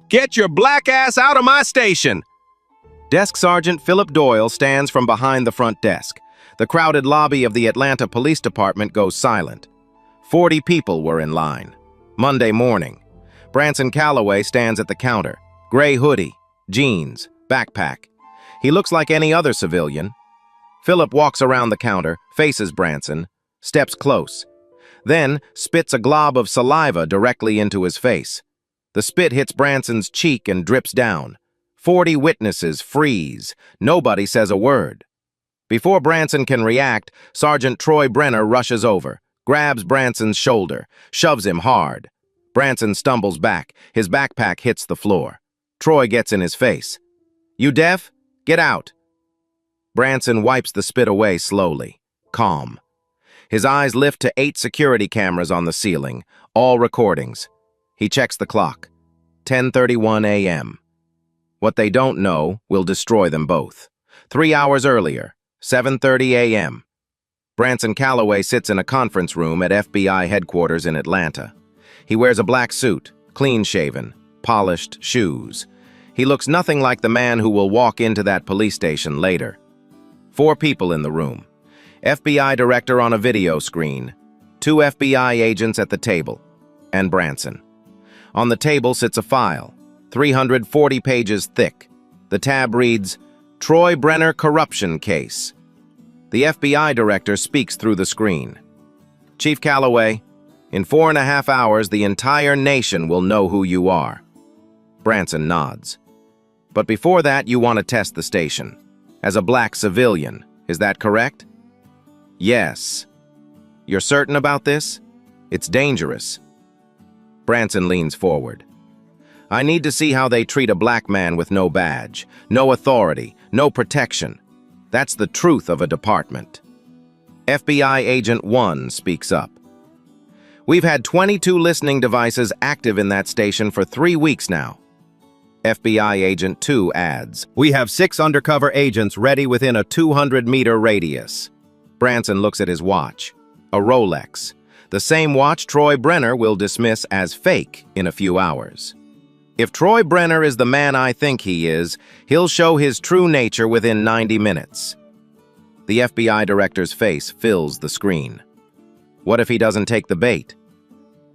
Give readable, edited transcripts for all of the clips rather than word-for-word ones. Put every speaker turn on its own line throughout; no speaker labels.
Get your black ass out of my station! Desk Sergeant Philip Doyle stands from behind the front desk. The crowded lobby of the Atlanta Police Department goes silent. 40 people were in line. Monday morning. Branson Calloway stands at the counter. Gray hoodie, jeans, backpack. He looks like any other civilian. Philip walks around the counter, faces Branson, steps close. Then spits a glob of saliva directly into his face. The spit hits Branson's cheek and drips down. 40 witnesses freeze. Nobody says a word. Before Branson can react, Sergeant Troy Brenner rushes over, grabs Branson's shoulder, shoves him hard. Branson stumbles back. His backpack hits the floor. Troy gets in his face. "You deaf? Get out." Branson wipes the spit away slowly, calm. His eyes lift to 8 security cameras on the ceiling, all recordings. He checks the clock. 10:31 a.m. What they don't know will destroy them both. 3 hours earlier, 7:30 a.m. Branson Calloway sits in a conference room at FBI headquarters in Atlanta. He wears a black suit, clean-shaven, polished shoes. He looks nothing like the man who will walk into that police station later. 4 people in the room. FBI director on a video screen, 2 FBI agents at the table, and Branson. On the table sits a file, 340 pages thick. The tab reads, "Troy Brenner Corruption Case." The FBI director speaks through the screen. "Chief Calloway, in 4.5 hours, the entire nation will know who you are." Branson nods. "But before that, you want to test the station. As a black civilian, is that correct?" "Yes." "You're certain about this? It's dangerous." Branson leans forward. "I need to see how they treat a black man with no badge, no authority, no protection. That's the truth of a department." FBI Agent 1 speaks up. "We've had 22 listening devices active in that station for 3 weeks now." FBI Agent 2 adds, "We have 6 undercover agents ready within a 200-meter radius." Branson looks at his watch, a Rolex, the same watch Troy Brenner will dismiss as fake in a few hours. If Troy Brenner is the man I think he is, he'll show his true nature within 90 minutes. The FBI director's face fills the screen. What if he doesn't take the bait?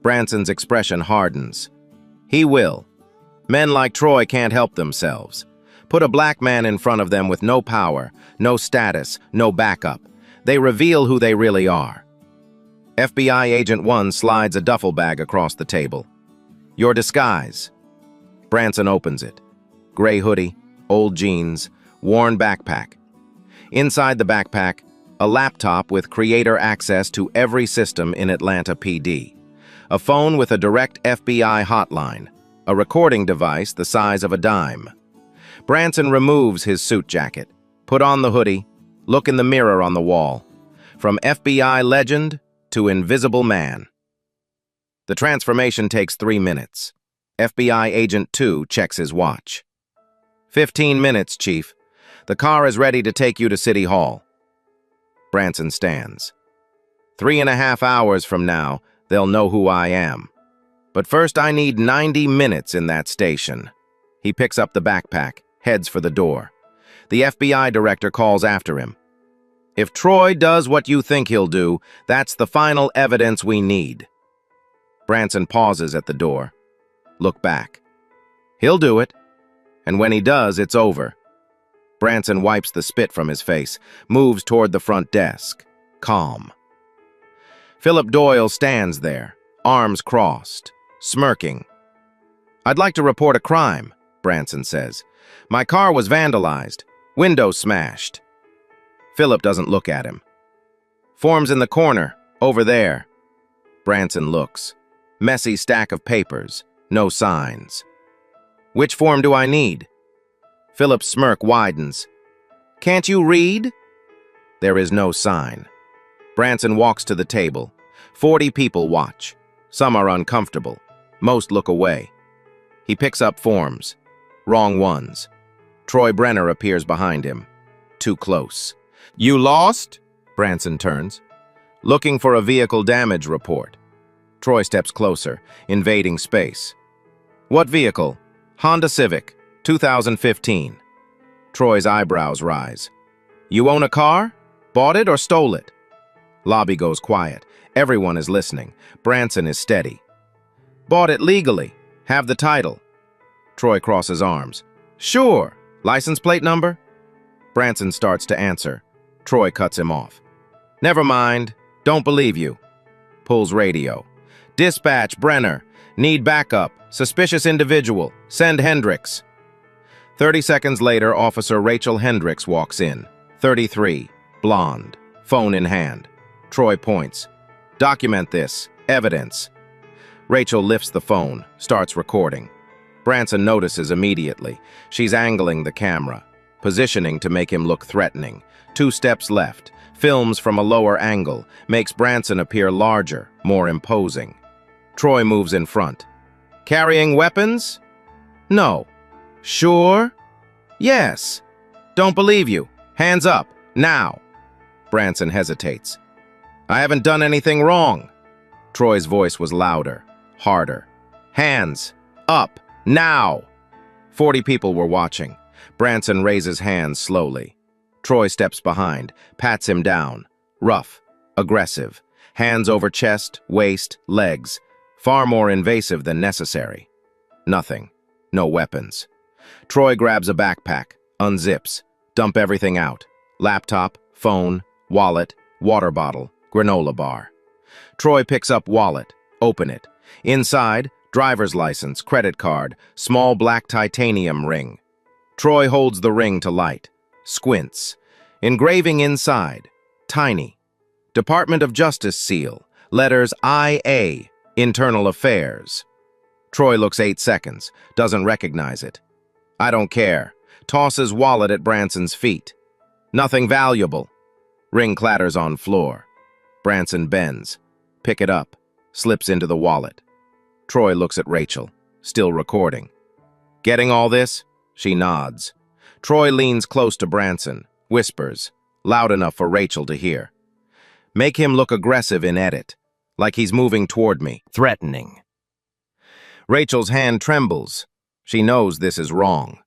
Branson's expression hardens. He will. Men like Troy can't help themselves. Put a black man in front of them with no power, no status, no backup. They reveal who they really are. FBI Agent 1 slides a duffel bag across the table. "Your disguise." Branson opens it. Gray hoodie, old jeans, worn backpack. Inside the backpack, a laptop with creator access to every system in Atlanta PD. A phone with a direct FBI hotline. A recording device the size of a dime. Branson removes his suit jacket, put on the hoodie, look in the mirror on the wall. From FBI legend to invisible man. The transformation takes 3 minutes. FBI Agent 2 checks his watch. 15 minutes, Chief. The car is ready to take you to City Hall. Branson stands. 3.5 hours from now, they'll know who I am. But first I need 90 minutes in that station. He picks up the backpack, heads for the door. The FBI director calls after him. If Troy does what you think he'll do, that's the final evidence we need. Branson pauses at the door. Look back. He'll do it. And when he does, it's over. Branson wipes the spit from his face, moves toward the front desk. Calm. Philip Doyle stands there, arms crossed, smirking. I'd like to report a crime, Branson says. My car was vandalized, window smashed. Philip doesn't look at him. Form's in the corner, over there. Branson looks. Messy stack of papers, no signs. Which form do I need? Philip's smirk widens. Can't you read? There is no sign. Branson walks to the table. 40 people watch. Some are uncomfortable. Most look away. He picks up forms. Wrong ones. Troy Brenner appears behind him. Too close. You lost? Branson turns. Looking for a vehicle damage report. Troy steps closer, invading space. What vehicle? Honda Civic, 2015. Troy's eyebrows rise. You own a car? Bought it or stole it? Lobby goes quiet. Everyone is listening. Branson is steady. Bought it legally. Have the title. Troy crosses arms. Sure. License plate number? Branson starts to answer. Troy cuts him off. Never mind. Don't believe you. Pulls radio. Dispatch, Brenner. Need backup. Suspicious individual. Send Hendricks. 30 seconds later, Officer Rachel Hendricks walks in. 33. Blonde. Phone in hand. Troy points. Document this. Evidence. Rachel lifts the phone, starts recording. Branson notices immediately. She's angling the camera, positioning to make him look threatening. 2 steps left. Films from a lower angle, makes Branson appear larger, more imposing. Troy moves in front. Carrying weapons? No. Sure? Yes. Don't believe you. Hands up. Now. Branson hesitates. I haven't done anything wrong. Troy's voice was louder, harder. Hands up. Now. 40 people were watching. Branson raises hands slowly. Troy steps behind, pats him down. Rough, aggressive. Hands over chest, waist, legs. Far more invasive than necessary. Nothing. No weapons. Troy grabs a backpack, unzips, dump everything out. Laptop, phone, wallet, water bottle, granola bar. Troy picks up wallet, open it. Inside, driver's license, credit card, small black titanium ring. Troy holds the ring to light, squints. Engraving inside, tiny. Department of Justice seal, letters IA, Internal Affairs. Troy looks 8 seconds, doesn't recognize it. I don't care. Tosses wallet at Branson's feet. Nothing valuable. Ring clatters on floor. Branson bends. Pick it up. Slips into the wallet. Troy looks at Rachel, still recording. Getting all this? She nods. Troy leans close to Branson, whispers, loud enough for Rachel to hear. Make him look aggressive in edit, like he's moving toward me, threatening. Rachel's hand trembles. She knows this is wrong.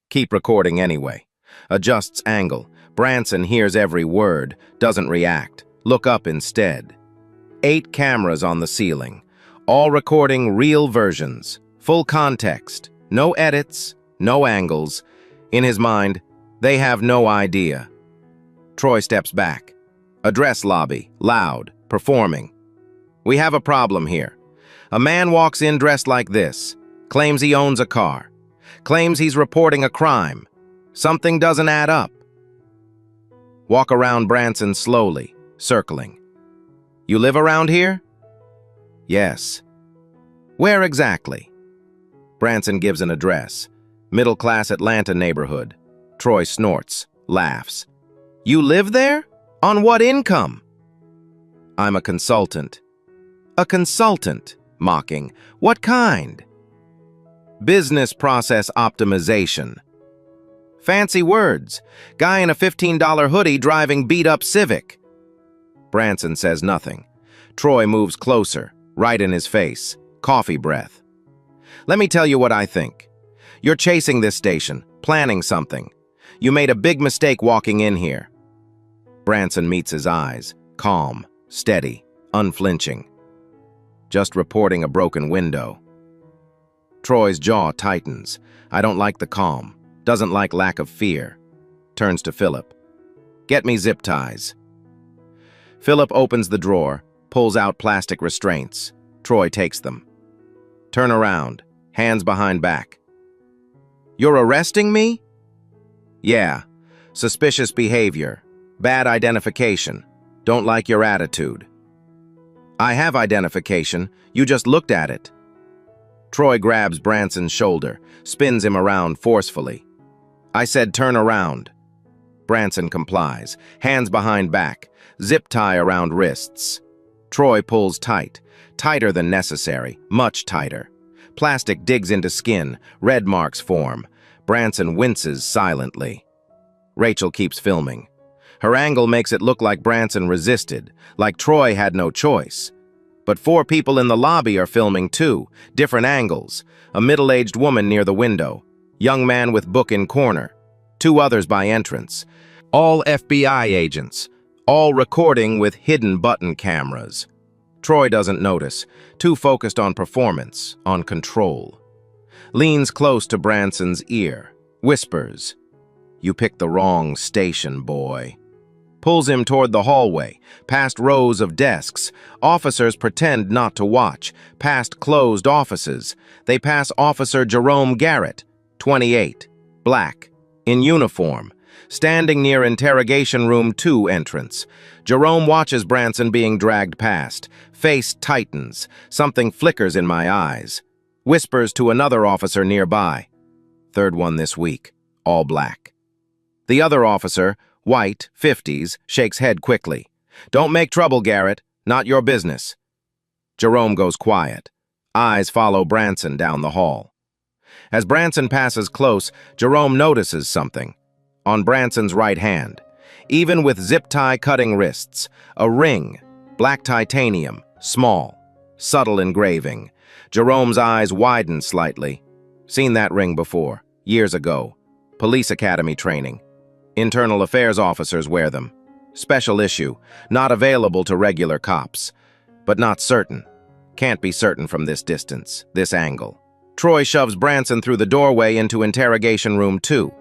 Keep recording anyway. Adjusts angle. Branson hears every word, doesn't react. Look up instead. 8 cameras on the ceiling, all recording real versions, full context, no edits, no angles. In his mind, they have no idea. Troy steps back. Address lobby, loud, performing. We have a problem here. A man walks in dressed like this, claims he owns a car, claims he's reporting a crime. Something doesn't add up. Walk around Branson slowly, circling. You live around here? Yes. Where exactly? Branson gives an address. Middle-class Atlanta neighborhood. Troy snorts, laughs. You live there? On what income? I'm a consultant. A consultant, mocking. What kind? Business process optimization. Fancy words. Guy in a $15 hoodie driving beat-up Civic. Branson says nothing. Troy moves closer, right in his face. Coffee breath. Let me tell you what I think. You're chasing this station, planning something. You made a big mistake walking in here. Branson meets his eyes, calm, steady, unflinching. Just reporting a broken window. Troy's jaw tightens. I don't like the calm. Doesn't like lack of fear. Turns to Philip. Get me zip ties. Philip opens the drawer, pulls out plastic restraints. Troy takes them. Turn around, hands behind back. You're arresting me? Yeah. Suspicious behavior. Bad identification. Don't like your attitude. I have identification. You just looked at it. Troy grabs Branson's shoulder, spins him around forcefully. I said turn around. Branson complies, hands behind back, zip tie around wrists. Troy pulls tight, tighter than necessary, much tighter. Plastic digs into skin, red marks form. Branson winces silently. Rachel keeps filming. Her angle makes it look like Branson resisted, like Troy had no choice. But 4 people in the lobby are filming too, different angles. A middle-aged woman near the window, young man with book in corner, 2 others by entrance. All FBI agents, all recording with hidden button cameras. Troy doesn't notice, too focused on performance, on control. Leans close to Branson's ear, whispers, "You picked the wrong station, boy." Pulls him toward the hallway, past rows of desks. Officers pretend not to watch, past closed offices. They pass Officer Jerome Garrett, 28, black, in uniform, standing near Interrogation Room 2 entrance. Jerome watches Branson being dragged past. Face tightens. Something flickers in my eyes. Whispers to another officer nearby. 3rd one this week, all black. The other officer, white, 50s, shakes head quickly. "Don't make trouble, Garrett. Not your business." Jerome goes quiet. Eyes follow Branson down the hall. As Branson passes close, Jerome notices something. On Branson's right hand, even with zip-tie cutting wrists, a ring, black titanium, small, subtle engraving. Jerome's eyes widen slightly. Seen that ring before, years ago. Police academy training. Internal affairs officers wear them. Special issue, not available to regular cops. But not certain. Can't be certain from this distance, this angle. Troy shoves Branson through the doorway into Interrogation Room 2.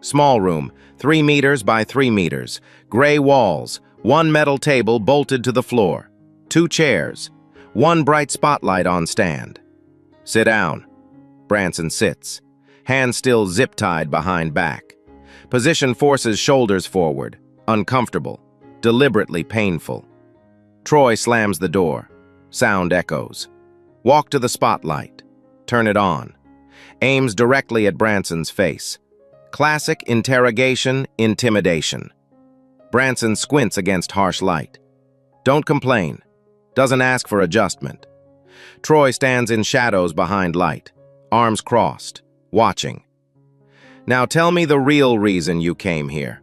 Small room, 3 meters by 3 meters. Gray walls, 1 metal table bolted to the floor. 2 chairs, 1 bright spotlight on stand. "Sit down." Branson sits, hands still zip-tied behind back. Position forces shoulders forward, uncomfortable, deliberately painful. Troy slams the door. Sound echoes. Walk to the spotlight. Turn it on. Aims directly at Branson's face. Classic interrogation, intimidation. Branson squints against harsh light. Don't complain. Doesn't ask for adjustment. Troy stands in shadows behind light, arms crossed, watching. "Now tell me the real reason you came here."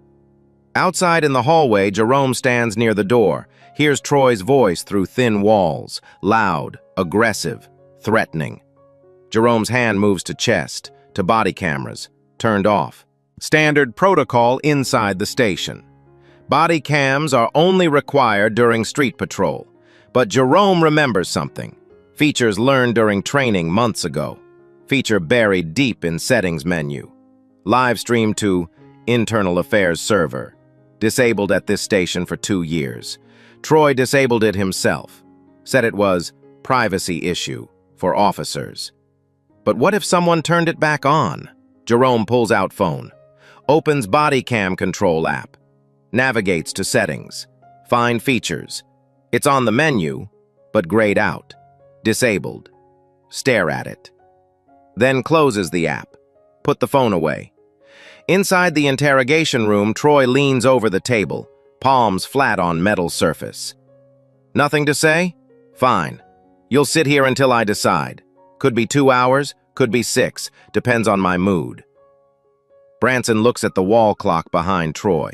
Outside in the hallway, Jerome stands near the door, hears Troy's voice through thin walls, loud, aggressive, threatening. Jerome's hand moves to chest, to body cameras, turned off. Standard protocol inside the station. Body cams are only required during street patrol. But Jerome remembers something. Features learned during training months ago. Feature buried deep in settings menu. Live stream to Internal Affairs server. Disabled at this station for 2 years. Troy disabled it himself. Said it was privacy issue for officers. But what if someone turned it back on? Jerome pulls out phone. Opens body cam control app. Navigates to settings. Find features. It's on the menu, but grayed out. Disabled. Stare at it. Then closes the app. Put the phone away. Inside the interrogation room, Troy leans over the table, palms flat on metal surface. "Nothing to say? Fine. You'll sit here until I decide. Could be 2 hours, could be 6, depends on my mood." Branson looks at the wall clock behind Troy.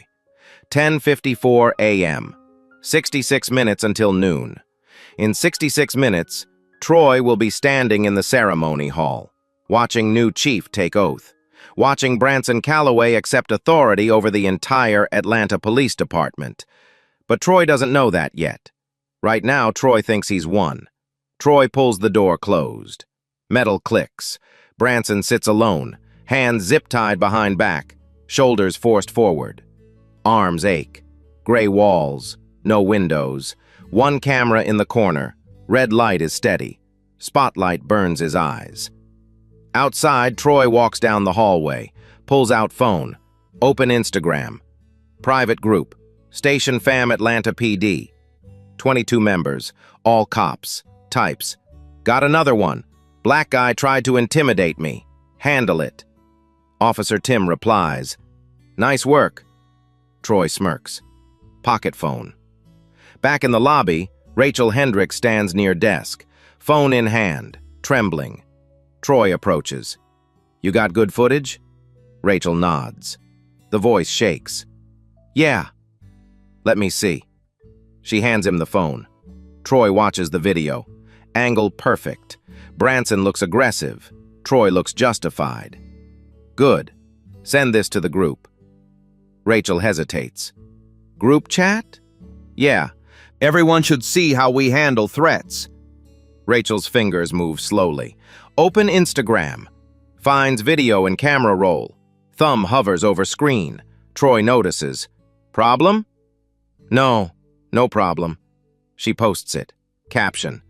10:54 a.m. 66 minutes until noon. In 66 minutes, Troy will be standing in the ceremony hall, watching new chief take oath, watching Branson Calloway accept authority over the entire Atlanta Police Department. But Troy doesn't know that yet. Right now, Troy thinks he's won. Troy pulls the door closed. Metal clicks. Branson sits alone, hands zip-tied behind back, shoulders forced forward. Arms ache. Gray walls. No windows. 1 camera in the corner. Red light is steady. Spotlight burns his eyes. Outside, Troy walks down the hallway, pulls out phone. Open Instagram. Private group. Station Fam Atlanta PD. 22 members. All cops. Types. Got another one. Black guy tried to intimidate me. Handle it. Officer Tim replies. Nice work. Troy smirks. Pocket phone. Back in the lobby, Rachel Hendricks stands near desk, phone in hand, trembling. Troy approaches. You got good footage? Rachel nods. The voice shakes. Yeah. Let me see. She hands him the phone. Troy watches the video. Angle perfect. Branson looks aggressive. Troy looks justified. Good. Send this to the group. Rachel hesitates. Group chat? Yeah. Everyone should see how we handle threats. Rachel's fingers move slowly. Open Instagram. Finds video and camera roll. Thumb hovers over screen. Troy notices. Problem? No, no problem. She posts it. Caption.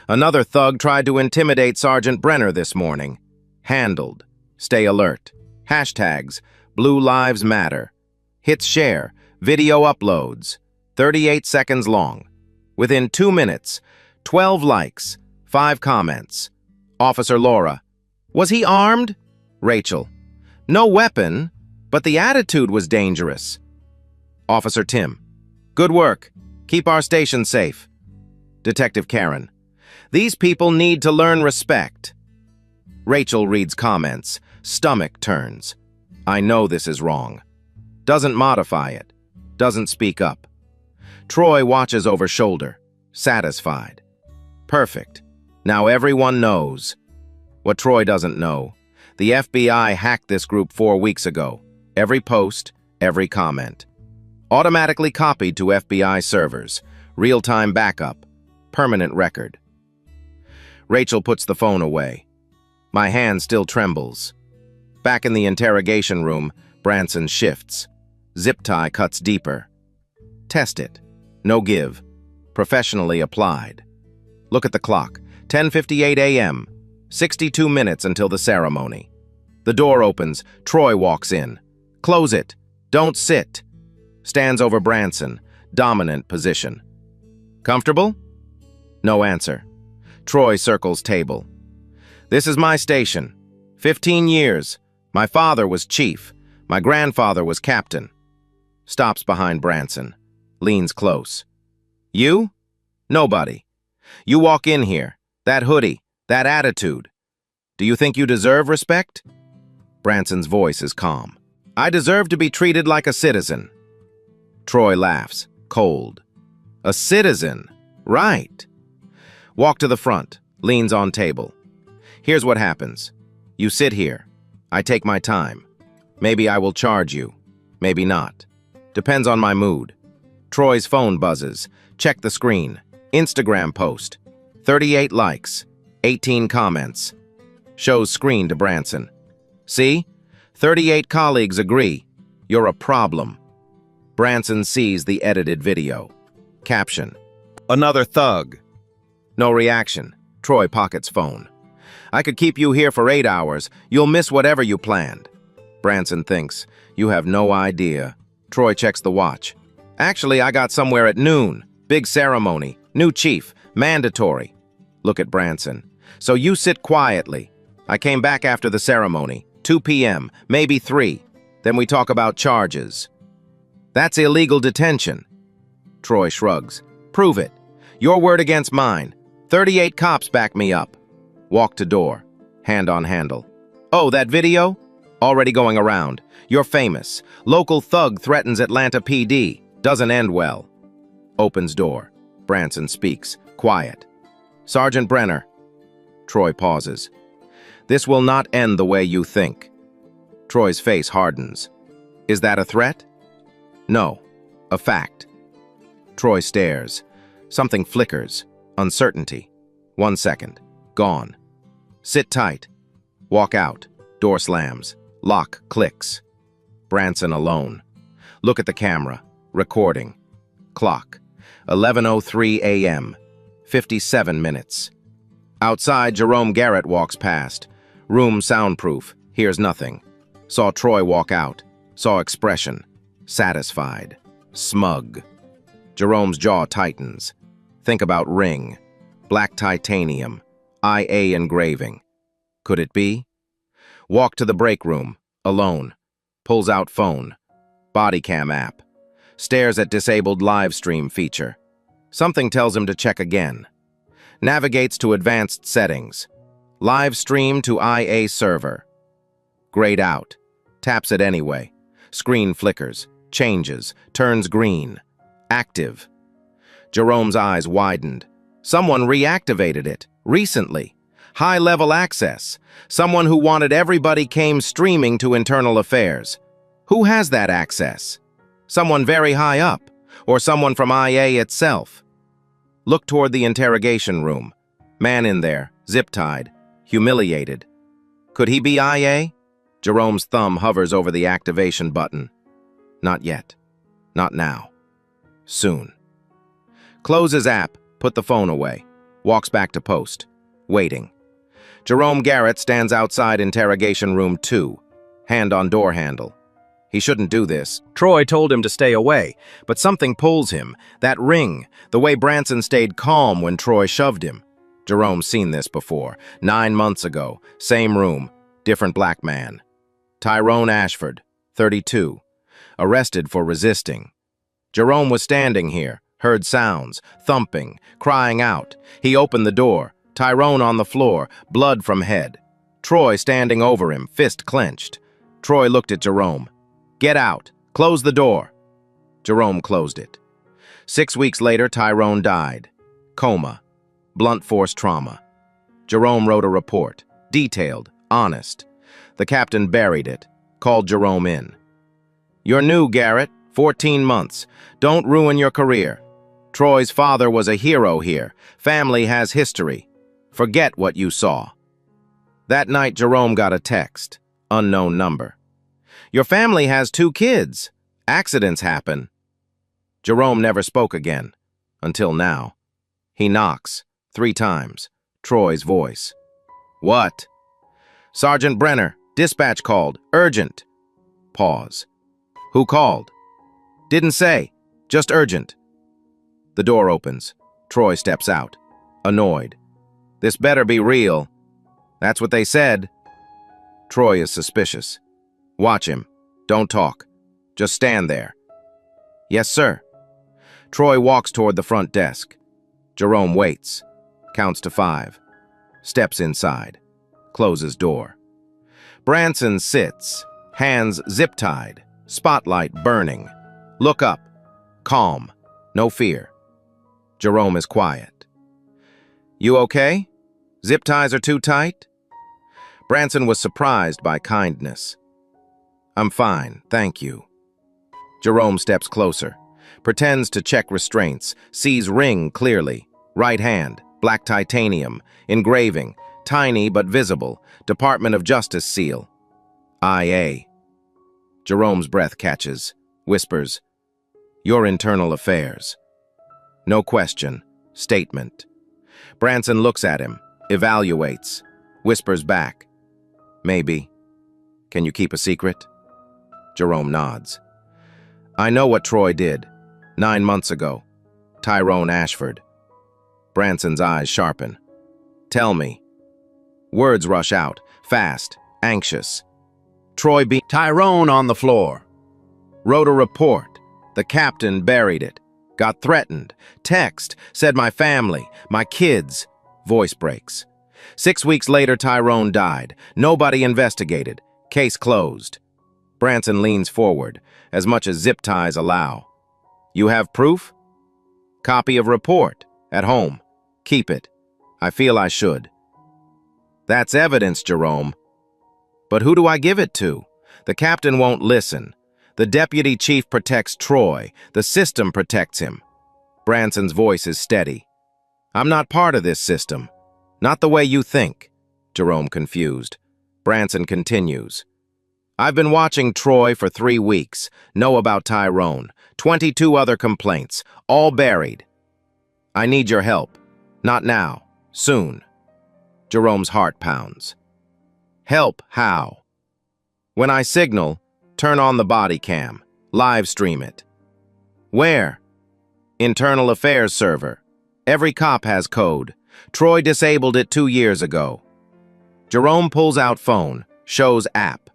Another thug tried to intimidate Sergeant Brenner this morning. Handled. Stay alert. Hashtags. Blue Lives Matter. Hits share. Video uploads. 38 seconds long. Within 2 minutes. 12 likes. 5 comments. Officer Laura. Was he armed? Rachel. No weapon, but the attitude was dangerous. Officer Tim. Good work. Keep our station safe. Detective Karen. These people need to learn respect. Rachel reads comments. Stomach turns. I know this is wrong. Doesn't modify it. Doesn't speak up. Troy watches over shoulder. Satisfied. Perfect. Now everyone knows. What Troy doesn't know. The FBI hacked this group 4 weeks ago. Every post, every comment. Automatically copied to FBI servers. Real-time backup. Permanent record. Rachel puts the phone away. My hand still trembles. Back in the interrogation room, Branson shifts. Zip tie cuts deeper. Test it. No give. Professionally applied. Look at the clock. 10:58 a.m. 62 minutes until the ceremony. The door opens. Troy walks in. Close it. Don't sit. Stands over Branson. Dominant position. Comfortable? No answer. Troy circles table. This is my station. 15 years. My father was chief. My grandfather was captain. Stops behind Branson. Leans close. You? Nobody. You walk in here. That hoodie. That attitude. Do you think you deserve respect? Branson's voice is calm. I deserve to be treated like a citizen. Troy laughs, cold. A citizen. Right. Walk to the front. Leans on table. Here's what happens. You sit here. I take my time. Maybe I will charge you. Maybe not. Depends on my mood. Troy's phone buzzes. Check the screen. Instagram post. 38 likes. 18 comments. Shows screen to Branson. See? 38 colleagues agree. You're a problem. Branson sees the edited video. Caption. Another thug. No reaction. Troy pockets phone. I could keep you here for 8 hours. You'll miss whatever you planned. Branson thinks. You have no idea. Troy checks the watch. Actually, I got somewhere at noon. Big ceremony. New chief. Mandatory. Look at Branson. So you sit quietly. I came back after the ceremony. 2 p.m., maybe 3. Then we talk about charges. That's illegal detention. Troy shrugs. Prove it. Your word against mine. 38 cops back me up. Walk to door. Hand on handle. Oh, that video? Already going around. You're famous. Local thug threatens Atlanta PD. Doesn't end well. Opens door. Branson speaks. Quiet. Sergeant Brenner. Troy pauses. This will not end the way you think. Troy's face hardens. Is that a threat? No. A fact. Troy stares. Something flickers. Uncertainty. 1 second. Gone. Sit tight. Walk out. Door slams. Lock clicks. Branson alone. Look at the camera. Recording. Clock. 11:03 a.m. 57 minutes. Outside, Jerome Garrett walks past. Room soundproof. Hears nothing. Saw Troy walk out. Saw expression. Satisfied. Smug. Jerome's jaw tightens. Think about ring. Black titanium. IA engraving. Could it be? Walk to the break room. Alone. Pulls out phone. Body cam app. Stares at disabled live stream feature. Something tells him to check again. Navigates to advanced settings. Live stream to IA server. Grayed out. Taps it anyway. Screen flickers. Changes. Turns green. Active. Jerome's eyes widened. Someone reactivated it, recently. High-level access. Someone who wanted everybody came streaming to internal affairs. Who has that access? Someone very high up, or someone from IA itself. Look toward the interrogation room. Man in there, zip-tied, humiliated. Could he be IA? Jerome's thumb hovers over the activation button. Not yet. Not now. Soon. Closes app, put the phone away. Walks back to post. Waiting. Jerome Garrett stands outside interrogation room 2, hand on door handle. He shouldn't do this. Troy told him to stay away, but something pulls him. That ring, the way Branson stayed calm when Troy shoved him. Jerome's seen this before. 9 months ago, same room, different black man. Tyrone Ashford, 32, arrested for resisting. Jerome was standing here, heard sounds, thumping, crying out. He opened the door. Tyrone on the floor, blood from head. Troy standing over him, fist clenched. Troy looked at Jerome. Get out. Close the door. Jerome closed it. 6 weeks later, Tyrone died. Coma. Blunt force trauma. Jerome wrote a report. Detailed. Honest. The captain buried it. Called Jerome in. You're new, Garrett. 14 months. Don't ruin your career. Troy's father was a hero here. Family has history. Forget what you saw. That night, Jerome got a text. Unknown number. Your family has 2 kids. Accidents happen. Jerome never spoke again. Until now. He knocks. 3 times. Troy's voice. What? Sergeant Brenner. Dispatch called. Urgent. Pause. Who called? Didn't say. Just urgent. The door opens. Troy steps out. Annoyed. This better be real. That's what they said. Troy is suspicious. Watch him. Don't talk. Just stand there. Yes, sir. Troy walks toward the front desk. Jerome waits. Counts to 5. Steps inside. Closes door. Branson sits. Hands zip-tied. Spotlight burning. Look up. Calm. No fear. Jerome is quiet. You okay? Zip ties are too tight? Branson was surprised by kindness. I'm fine, thank you. Jerome steps closer, pretends to check restraints, sees ring clearly, right hand, black titanium, engraving, tiny but visible, Department of Justice seal. IA. Jerome's breath catches, whispers, Your internal affairs. No question, statement. Branson looks at him, evaluates, whispers back. Maybe. Can you keep a secret? Jerome nods. I know what Troy did. 9 months ago. Tyrone Ashford. Branson's eyes sharpen. Tell me. Words rush out, fast, anxious. Troy beat Tyrone on the floor. Wrote a report. The captain buried it. Got threatened. Text. Said my family, my kids. Voice breaks. 6 weeks later, Tyrone died. Nobody investigated. Case closed. Branson leans forward, as much as zip ties allow. You have proof? Copy of report. At home. Keep it. I feel I should. That's evidence, Jerome. But who do I give it to? The captain won't listen. The deputy chief protects Troy. The system protects him. Branson's voice is steady. I'm not part of this system. Not the way you think. Jerome confused. Branson continues. I've been watching Troy for 3 weeks. Know about Tyrone. 22 other complaints. All buried. I need your help. Not now. Soon. Jerome's heart pounds. Help how? When I signal, turn on the body cam. Live stream it. Where? Internal Affairs server. Every cop has code. Troy disabled it 2 years ago. Jerome pulls out phone. Shows app.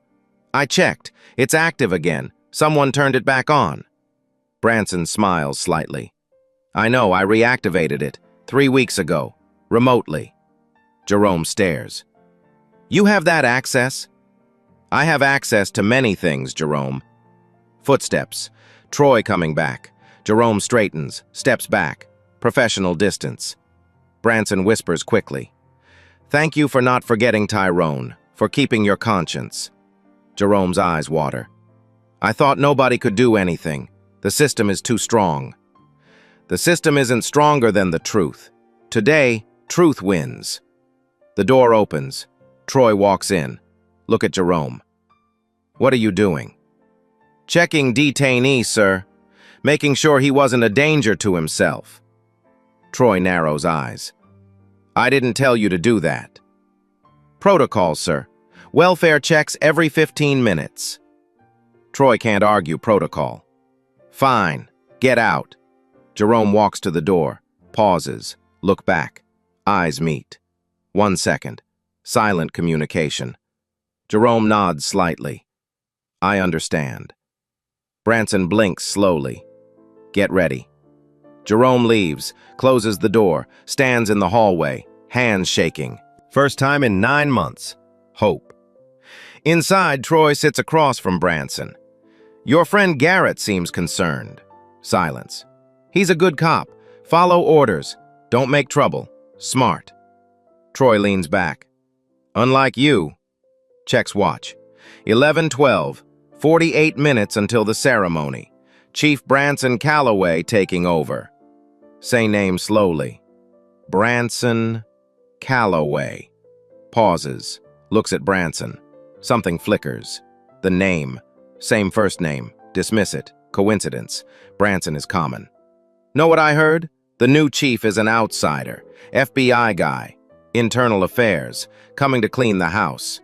I checked. It's active again. Someone turned it back on. Branson smiles slightly. I know, I reactivated it 3 weeks ago. Remotely. Jerome stares. You have that access? I have access to many things, Jerome. Footsteps. Troy coming back. Jerome straightens, steps back. Professional distance. Branson whispers quickly. Thank you for not forgetting Tyrone, for keeping your conscience. Jerome's eyes water. I thought nobody could do anything. The system is too strong. The system isn't stronger than the truth. Today, truth wins. The door opens. Troy walks in. Look at Jerome. What are you doing? Checking detainee, sir. Making sure he wasn't a danger to himself. Troy narrows eyes. I didn't tell you to do that. Protocol, sir. Welfare checks every 15 minutes. Troy can't argue protocol. Fine. Get out. Jerome walks to the door, pauses, look back. Eyes meet. 1 second. Silent communication. Jerome nods slightly. I understand. Branson blinks slowly. Get ready. Jerome leaves, closes the door, stands in the hallway, hands shaking. First time in 9 months. Hope. Inside, Troy sits across from Branson. Your friend Garrett seems concerned. Silence. He's a good cop. Follow orders. Don't make trouble. Smart. Troy leans back. Unlike you. Checks watch. 11:12. 48 minutes until the ceremony. Chief Branson Calloway taking over. Say name slowly. Branson Calloway. Pauses. Looks at Branson. Something flickers. The name. Same first name. Dismiss it. Coincidence. Branson is common. Know what I heard? The new chief is an outsider. FBI guy. Internal affairs. Coming to clean the house.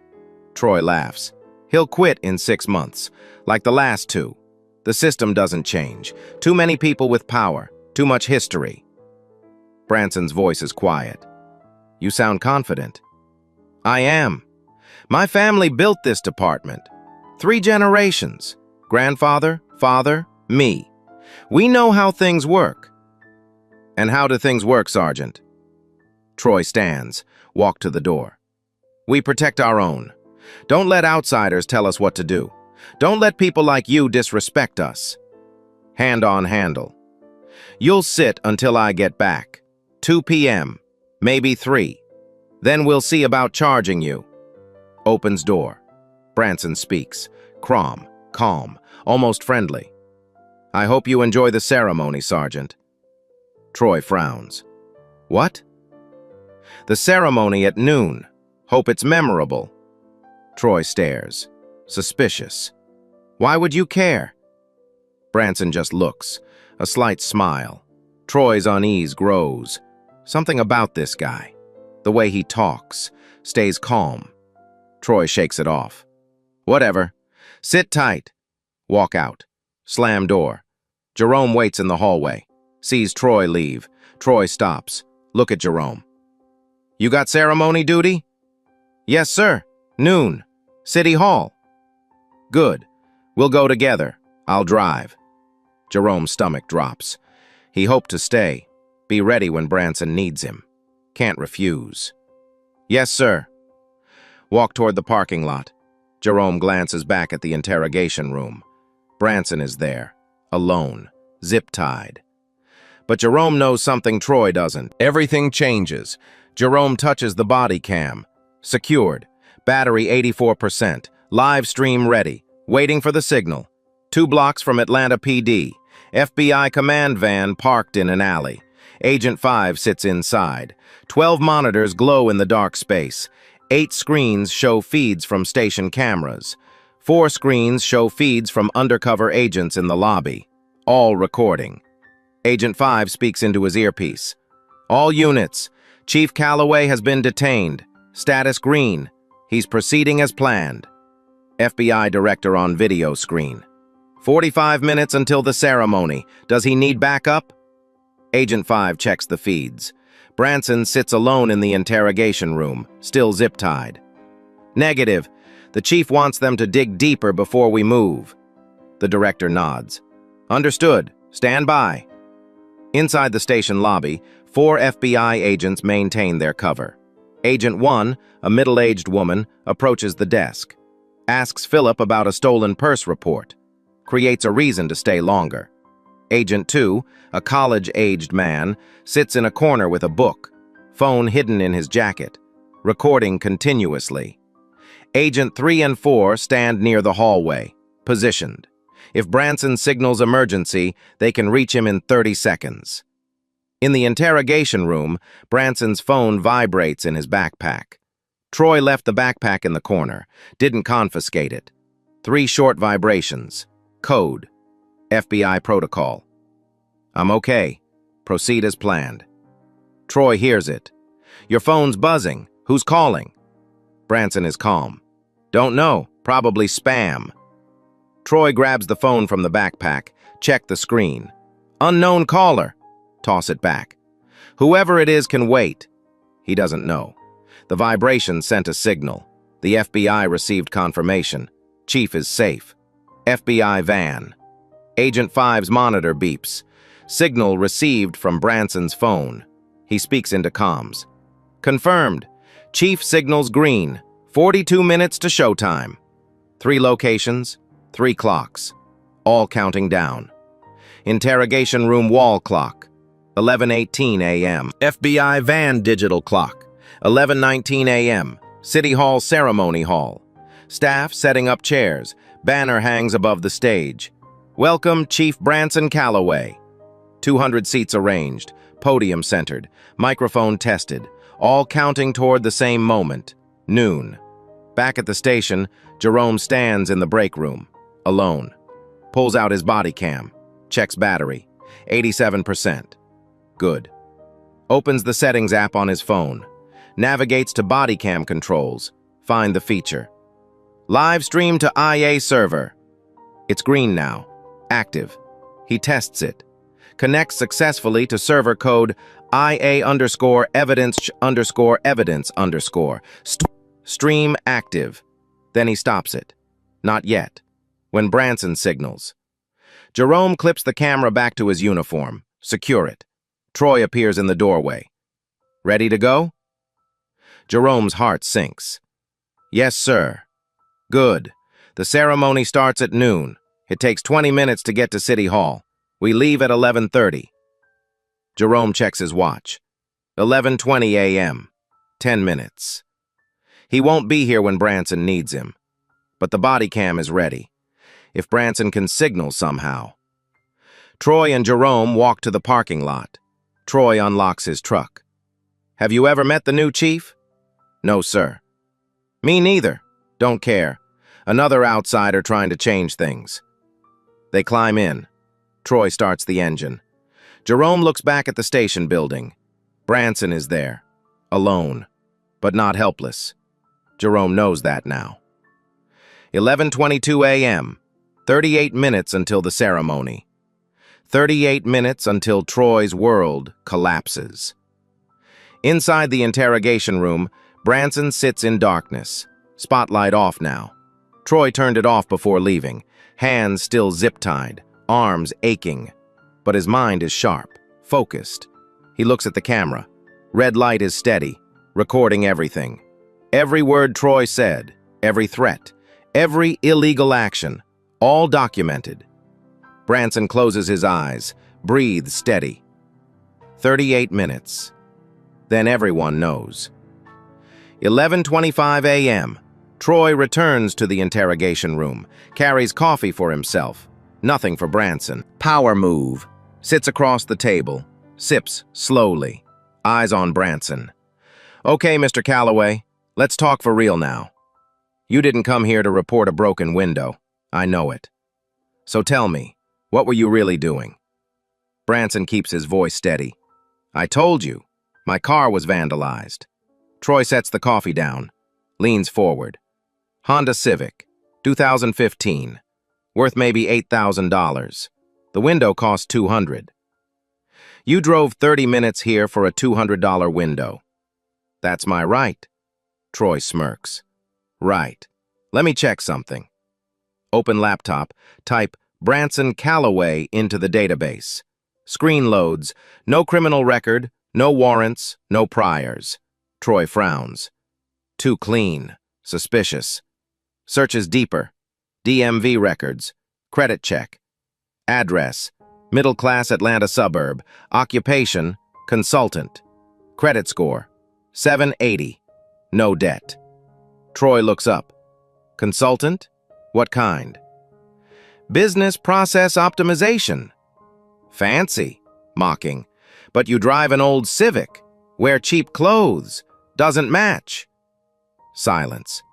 Troy laughs. He'll quit in 6 months. Like the last two. The system doesn't change. Too many people with power. Too much history. Branson's voice is quiet. You sound confident. I am. My family built this department. 3 generations. Grandfather, father, me. We know how things work. And how do things work, Sergeant? Troy stands, walk to the door. We protect our own. Don't let outsiders tell us what to do. Don't let people like you disrespect us. Hand on handle. You'll sit until I get back. 2 p.m., maybe 3. Then we'll see about charging you. Opens door. Branson speaks. Calm, almost friendly. I hope you enjoy the ceremony, Sergeant. Troy frowns. What? The ceremony at noon. Hope it's memorable. Troy stares. Suspicious. Why would you care? Branson just looks. A slight smile. Troy's unease grows. Something about this guy. The way he talks. Stays calm. Troy shakes it off. Whatever. Sit tight. Walk out. Slam door. Jerome waits in the hallway. Sees Troy leave. Troy stops. Look at Jerome. You got ceremony duty? Yes, sir. Noon. City Hall. Good. We'll go together. I'll drive. Jerome's stomach drops. He hoped to stay. Be ready when Branson needs him. Can't refuse. Yes, sir. Walk toward the parking lot. Jerome glances back at the interrogation room. Branson is there. Alone. Zip-tied. But Jerome knows something Troy doesn't. Everything changes. Jerome touches the body cam. Secured. Battery 84%. Live stream ready. Waiting for the signal. 2 blocks from Atlanta PD. FBI command van parked in an alley. Agent 5 sits inside. 12 monitors glow in the dark space. 8 screens show feeds from station cameras. 4 screens show feeds from undercover agents in the lobby. All recording. Agent 5 speaks into his earpiece. All units. Chief Calloway has been detained. Status green. He's proceeding as planned. FBI director on video screen. 45 minutes until the ceremony. Does he need backup? Agent 5 checks the feeds. Branson sits alone in the interrogation room, still zip-tied. Negative. The chief wants them to dig deeper before we move. The director nods. Understood. Stand by. Inside the station lobby, 4 FBI agents maintain their cover. Agent 1, a middle-aged woman, approaches the desk. Asks Philip about a stolen purse report. Creates a reason to stay longer. Agent 2, a college-aged man, sits in a corner with a book. phone hidden in his jacket, recording continuously. Agent 3 and 4 stand near the hallway, positioned. If Branson signals emergency, they can reach him in 30 seconds. In the interrogation room, Branson's phone vibrates in his backpack. Troy left the backpack in the corner, didn't confiscate it. 3 short vibrations. Code. FBI protocol. I'm okay. Proceed as planned. Troy hears it. Your phone's buzzing. Who's calling? Branson is calm. Don't know. Probably spam. Troy grabs the phone from the backpack. Check the screen. Unknown caller. Toss it back. Whoever it is can wait. He doesn't know. The vibration sent a signal. The FBI received confirmation. Chief is safe. FBI van. Agent 5's monitor beeps. Signal received from Branson's phone. He speaks into comms. Confirmed. Chief signals green. 42 minutes to showtime. 3 locations, 3 clocks. All counting down. Interrogation room wall clock. 11:18 a.m. FBI van digital clock. 11:19 a.m. City Hall ceremony hall. Staff setting up chairs. Banner hangs above the stage. Welcome Chief Branson Calloway. 200 seats arranged. Podium centered. Microphone tested. All counting toward the same moment. Noon. Back at the station, Jerome stands in the break room. Alone. Pulls out his body cam. Checks battery. 87%. Good. Opens the settings app on his phone. Navigates to body cam controls. Find the feature. Live stream to IA server. It's green now. Active. He tests it. Connects successfully to server code IA_evidence_evidence_. Stream active. Then he stops it. Not yet. When Branson signals. Jerome clips the camera back to his uniform. Secure it. Troy appears in the doorway. Ready to go? Jerome's heart sinks. Yes, sir. Good. The ceremony starts at noon. It takes 20 minutes to get to City Hall. We leave at 11:30. Jerome checks his watch. 11:20 a.m. 10 minutes. He won't be here when Branson needs him. But the body cam is ready. If Branson can signal somehow. Troy and Jerome walk to the parking lot. Troy unlocks his truck. Have you ever met the new chief? No, sir. Me neither. Don't care. Another outsider trying to change things. They climb in. Troy starts the engine. Jerome looks back at the station building. Branson is there. Alone. But not helpless. Jerome knows that now. 11:22 a.m. 38 minutes until the ceremony. 38 minutes until Troy's world collapses. Inside the interrogation room, Branson sits in darkness. Spotlight off now. Troy turned it off before leaving. Hands still zip-tied. Arms aching. But his mind is sharp. Focused. He looks at the camera. Red light is steady. Recording everything. Every word Troy said. Every threat. Every illegal action. All documented. Branson closes his eyes. Breathes steady. 38 minutes. Then everyone knows. 11:25 a.m. Troy returns to the interrogation room, carries coffee for himself. Nothing for Branson. Power move. Sits across the table. Sips slowly. Eyes on Branson. Okay, Mr. Calloway, let's talk for real now. You didn't come here to report a broken window. I know it. So tell me, what were you really doing? Branson keeps his voice steady. I told you. My car was vandalized. Troy sets the coffee down. Leans forward. Honda Civic, 2015. Worth maybe $8,000. The window cost $200. You drove 30 minutes here for a $200 window. That's my right. Troy smirks. Right. Let me check something. Open laptop. Type Branson Calloway into the database. Screen loads. No criminal record. No warrants. No priors. Troy frowns. Too clean. Suspicious. Searches deeper. DMV records. Credit check. Address. Middle-class Atlanta suburb. Occupation. Consultant. Credit score. $780. No debt. Troy looks up. Consultant? What kind? Business process optimization. Fancy. Mocking. But you drive an old Civic. Wear cheap clothes. Doesn't match. Silence.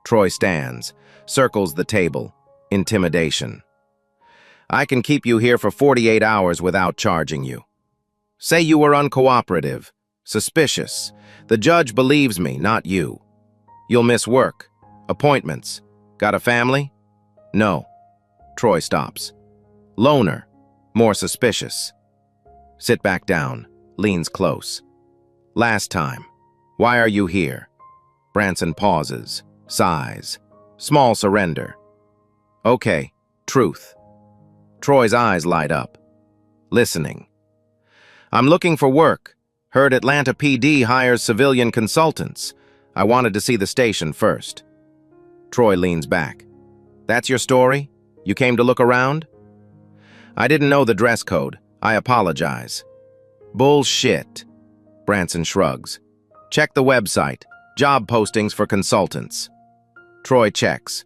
Troy stands, circles the table. Intimidation. I can keep you here for 48 hours without charging you. Say you were uncooperative, suspicious. The judge believes me, not you. You'll miss work, appointments. Got a family? No. Troy stops. Loner, more suspicious. Sit back down, leans close. Last time. Why are you here? Branson pauses, sighs. Small surrender. Okay, truth. Troy's eyes light up. Listening. I'm looking for work. Heard Atlanta PD hires civilian consultants. I wanted to see the station first. Troy leans back. That's your story? You came to look around? I didn't know the dress code. I apologize. Bullshit. Branson shrugs. Check the website. Job postings for consultants. Troy checks.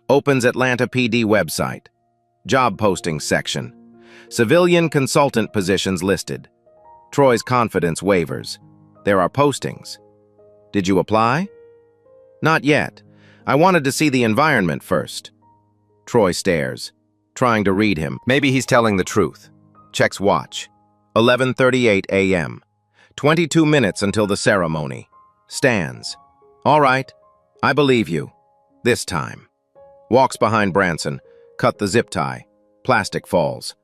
Opens Atlanta PD website. Job postings section. Civilian consultant positions listed. Troy's confidence wavers. There are postings. Did you apply? Not yet. I wanted to see the environment first. Troy stares, trying to read him. Maybe he's telling the truth. Checks watch. 11:38 a.m. 22 minutes until the ceremony. Stands. All right, I believe you. This time. Walks behind Branson. Cut the zip tie. Plastic falls.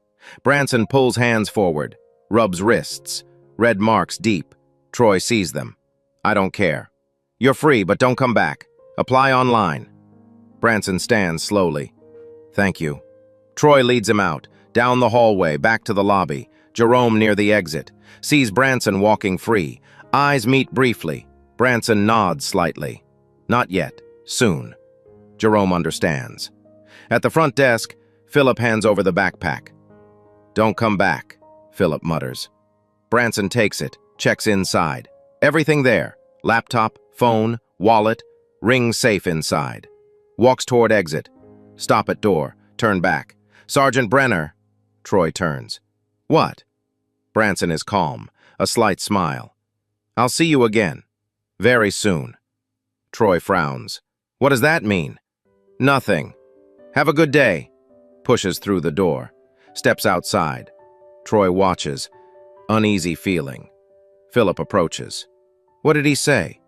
Branson pulls hands forward. Rubs wrists. Red marks deep. Troy sees them. I don't care. You're free, but don't come back. Apply online. Branson stands slowly. Thank you. Troy leads him out, down the hallway, back to the lobby. Jerome near the exit. Sees Branson walking free. Eyes meet briefly. Branson nods slightly. Not yet. Soon. Jerome understands. At the front desk, Philip hands over the backpack. Don't come back, Philip mutters. Branson takes it, checks inside. Everything there. Laptop, phone, wallet, ring safe inside. Walks toward exit. Stop at door. Turn back. Sergeant Brenner. Troy turns. What? Branson is calm. A slight smile. I'll see you again. Very soon. Troy frowns. What does that mean? Nothing. Have a good day. Pushes through the door. Steps outside. Troy watches. Uneasy feeling. Philip approaches. What did he say?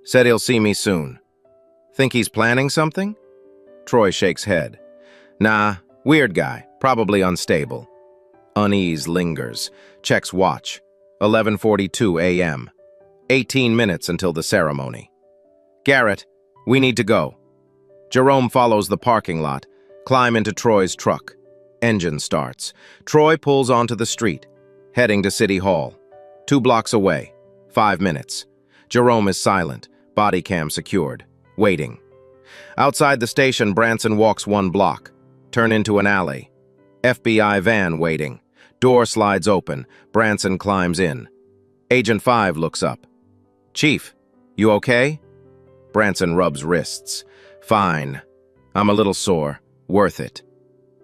Said he'll see me soon. Think he's planning something? Troy shakes head. Nah, weird guy. Probably unstable. Unease lingers. Checks watch. 11:42 a.m. 18 minutes until the ceremony. Garrett, we need to go. Jerome follows the parking lot. Climb into Troy's truck. Engine starts. Troy pulls onto the street, heading to City Hall. 2 blocks away. 5 minutes. Jerome is silent, body cam secured, waiting. Outside the station, Branson walks 1 block. Turn into an alley. FBI van waiting. Door slides open. Branson climbs in. Agent 5 looks up. Chief, you okay? Branson rubs wrists. Fine. I'm a little sore. Worth it.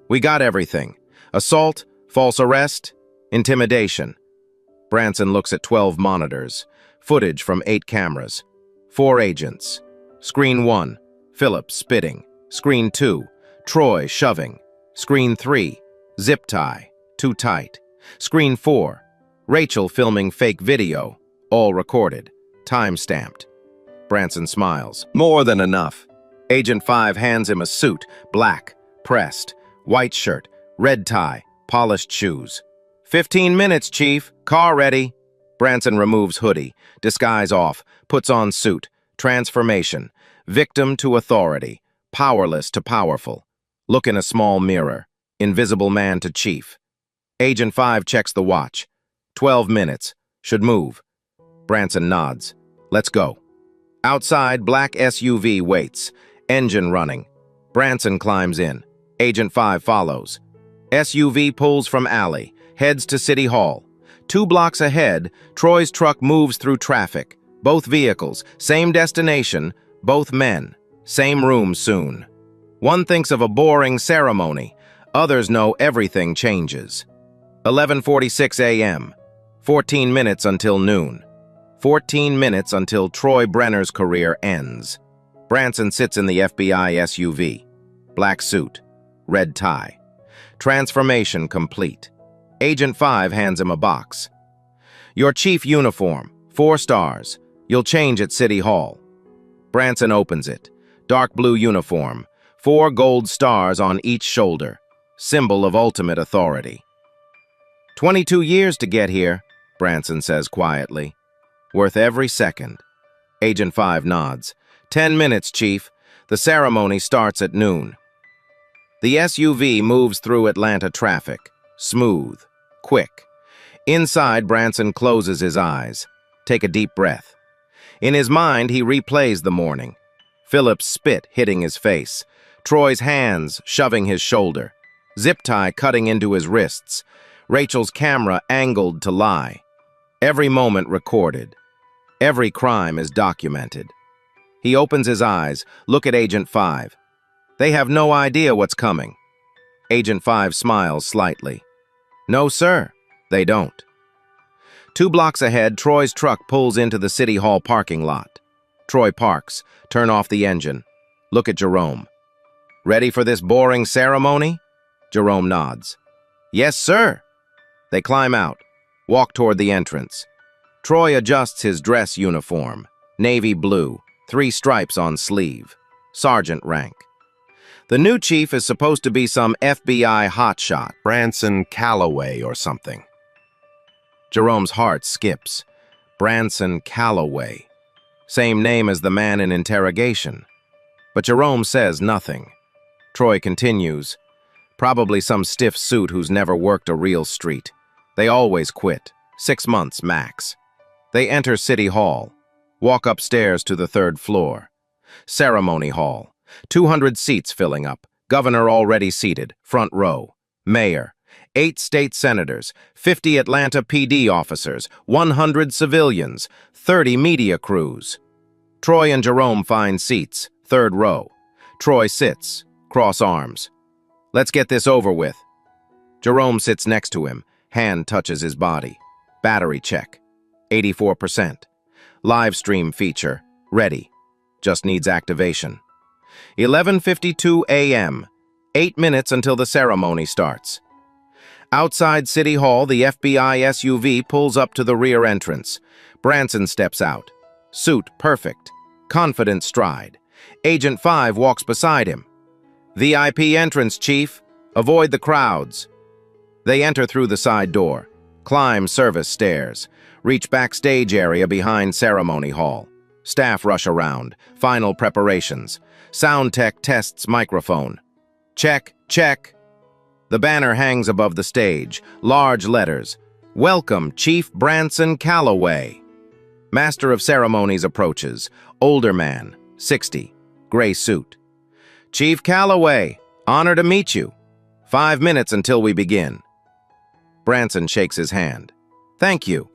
We got everything. Assault, false arrest, intimidation. Branson looks at 12 monitors. Footage from 8 cameras. 4 agents. Screen 1, Philip spitting. Screen 2, Troy shoving. Screen 3, zip tie, too tight. Screen 4, Rachel filming fake video, all recorded, time-stamped. Branson smiles. More than enough. Agent 5 hands him a suit, black, pressed, white shirt, red tie, polished shoes. 15 minutes, Chief. Car ready. Branson removes hoodie, disguise off, puts on suit, transformation, victim to authority, powerless to powerful. Look in a small mirror, invisible man to Chief. Agent 5 checks the watch. 12 minutes. Should move. Branson nods. Let's go. Outside, black SUV waits. Engine running. Branson climbs in. Agent 5 follows. SUV pulls from alley, heads to City Hall. 2 blocks ahead, Troy's truck moves through traffic. Both vehicles, same destination, both men, same room soon. One thinks of a boring ceremony, others know everything changes. 11:46 a.m., 14 minutes until noon. 14 minutes until Troy Brenner's career ends. Branson sits in the FBI SUV. Black suit, red tie. Transformation complete. Agent 5 hands him a box. Your chief uniform, 4 stars. You'll change at City Hall. Branson opens it. Dark blue uniform, 4 gold stars on each shoulder. Symbol of ultimate authority. 22 years to get here, Branson says quietly. Worth every second. Agent 5 nods. 10 minutes, Chief. The ceremony starts at noon. The SUV moves through Atlanta traffic. Smooth. Quick. Inside, Branson closes his eyes. Take a deep breath. In his mind, he replays the morning. Philip's spit hitting his face. Troy's hands shoving his shoulder. Zip tie cutting into his wrists. Rachel's camera angled to lie. Every moment recorded. Every crime is documented. He opens his eyes, look at Agent 5. They have no idea what's coming. Agent 5 smiles slightly. No, sir, they don't. 2 blocks ahead, Troy's truck pulls into the City Hall parking lot. Troy parks, turn off the engine. Look at Jerome. Ready for this boring ceremony? Jerome nods. Yes, sir. They climb out, walk toward the entrance. Troy adjusts his dress uniform, navy blue, 3 stripes on sleeve, sergeant rank. The new chief is supposed to be some FBI hotshot, Branson Calloway or something. Jerome's heart skips. Branson Calloway. Same name as the man in interrogation. But Jerome says nothing. Troy continues. Probably some stiff suit who's never worked a real street. They always quit. 6 months max. They enter City Hall. Walk upstairs to the 3rd floor. Ceremony Hall. 200 seats filling up. Governor already seated. Front row. Mayor. 8 state senators. 50 Atlanta PD officers. 100 civilians. 30 media crews. Troy and Jerome find seats. 3rd row. Troy sits. Cross arms. Let's get this over with. Jerome sits next to him. Hand touches his body. Battery check. 84%. Live stream feature. Ready. Just needs activation. 11:52 a.m. 8 minutes until the ceremony starts. Outside City Hall, the FBI SUV pulls up to the rear entrance. Branson steps out. Suit perfect. Confident stride. Agent 5 walks beside him. VIP entrance, Chief. Avoid the crowds. They enter through the side door. Climb service stairs. Reach backstage area behind Ceremony Hall. Staff rush around. Final preparations. Sound tech tests microphone. Check, check. The banner hangs above the stage. Large letters. Welcome, Chief Branson Calloway. Master of Ceremonies approaches. Older man, 60. Gray suit. Chief Calloway, honor to meet you. 5 minutes until we begin. Branson shakes his hand. Thank you.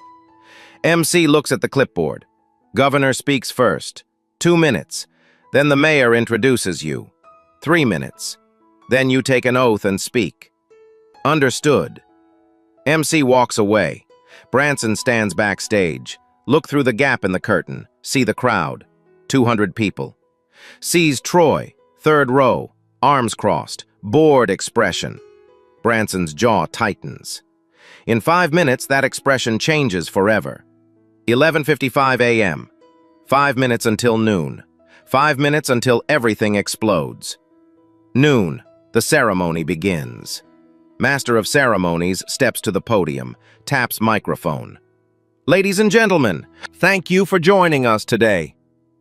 MC looks at the clipboard. Governor speaks first. 2 minutes. Then the mayor introduces you. 3 minutes. Then you take an oath and speak. Understood. MC walks away. Branson stands backstage. Look through the gap in the curtain. See the crowd. 200 people. Sees Troy, 3rd row, arms crossed, bored expression. Branson's jaw tightens. In 5 minutes, that expression changes forever. 11:55 a.m. 5 minutes until noon. 5 minutes until everything explodes. Noon. The ceremony begins. Master of Ceremonies steps to the podium, taps microphone. Ladies and gentlemen, thank you for joining us today.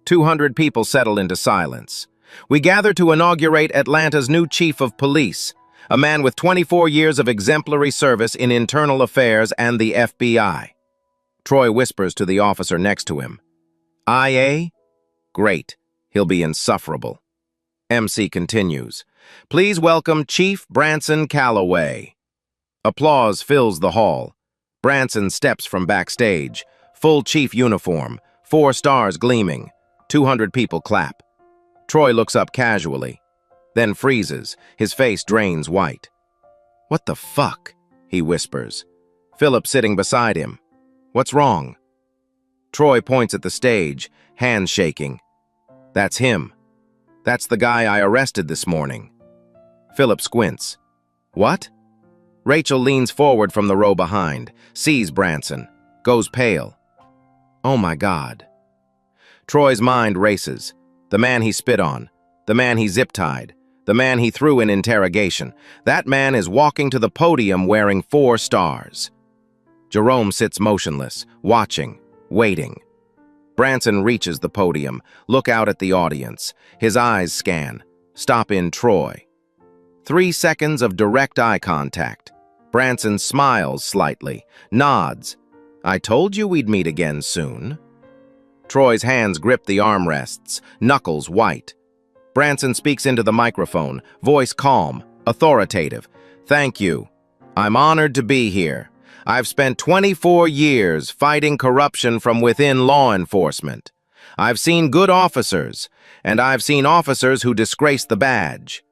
200 people settle into silence. We gather to inaugurate Atlanta's new chief of police, a man with 24 years of exemplary service in internal affairs and the FBI. Troy whispers to the officer next to him. IA? Great. He'll be insufferable. MC continues. Please welcome Chief Branson Calloway. Applause fills the hall. Branson steps from backstage, full chief uniform, 4 stars gleaming. 200 people clap. Troy looks up casually, then freezes. His face drains white. "What the fuck?" he whispers. Philip sitting beside him. "What's wrong?" Troy points at the stage, hands shaking. "That's him. That's the guy I arrested this morning." Philip squints. "What?" Rachel leans forward from the row behind, sees Branson, goes pale. "Oh my God." Troy's mind races. The man he spit on, the man he zip-tied, the man he threw in interrogation. That man is walking to the podium wearing 4 stars. Jerome sits motionless, watching, waiting. Branson reaches the podium, look out at the audience. His eyes scan, stop in Troy. 3 seconds of direct eye contact. Branson smiles slightly, nods. "I told you we'd meet again soon." Troy's hands grip the armrests, knuckles white. Branson speaks into the microphone, voice calm, authoritative. "Thank you. I'm honored to be here. I've spent 24 years fighting corruption from within law enforcement. I've seen good officers, and I've seen officers who disgrace the badge."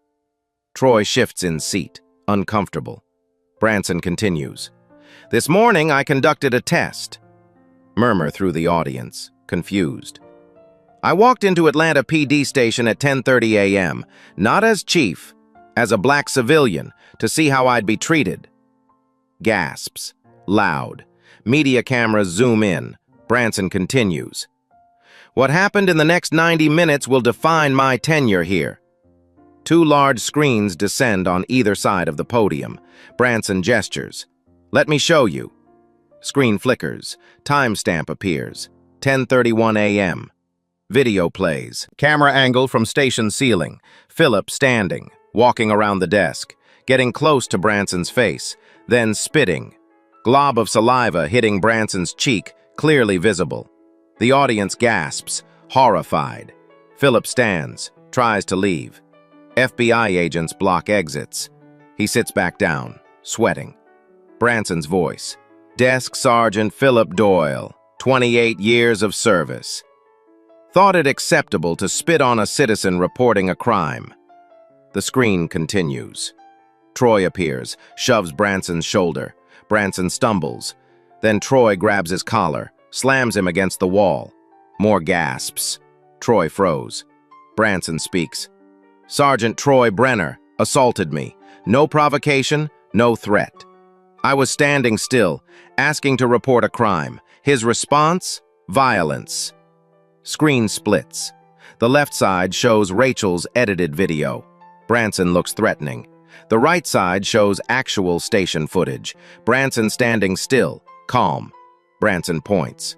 Troy shifts in seat, uncomfortable. Branson continues. "This morning I conducted a test." Murmur through the audience, confused. "I walked into Atlanta PD station at 10:30 a.m., not as chief, as a black civilian, to see how I'd be treated." Gasps. Loud. Media cameras zoom in. Branson continues. "What happened in the next 90 minutes will define my tenure here." 2 large screens descend on either side of the podium. Branson gestures. "Let me show you." Screen flickers. Timestamp appears. 10:31 a.m. Video plays. Camera angle from station ceiling. Philip standing, walking around the desk, getting close to Branson's face, then spitting. Glob of saliva hitting Branson's cheek, clearly visible. The audience gasps, horrified. Philip stands, tries to leave. FBI agents block exits. He sits back down, sweating. Branson's voice. "Desk Sergeant Philip Doyle, 28 years of service. Thought it acceptable to spit on a citizen reporting a crime." The screen continues. Troy appears, shoves Branson's shoulder. Branson stumbles. Then Troy grabs his collar, slams him against the wall. More gasps. Troy froze. Branson speaks. "Sergeant Troy Brenner assaulted me. No provocation, no threat. I was standing still, asking to report a crime. His response? Violence." Screen splits. The left side shows Rachel's edited video. Branson looks threatening. The right side shows actual station footage. Branson standing still, calm. Branson points.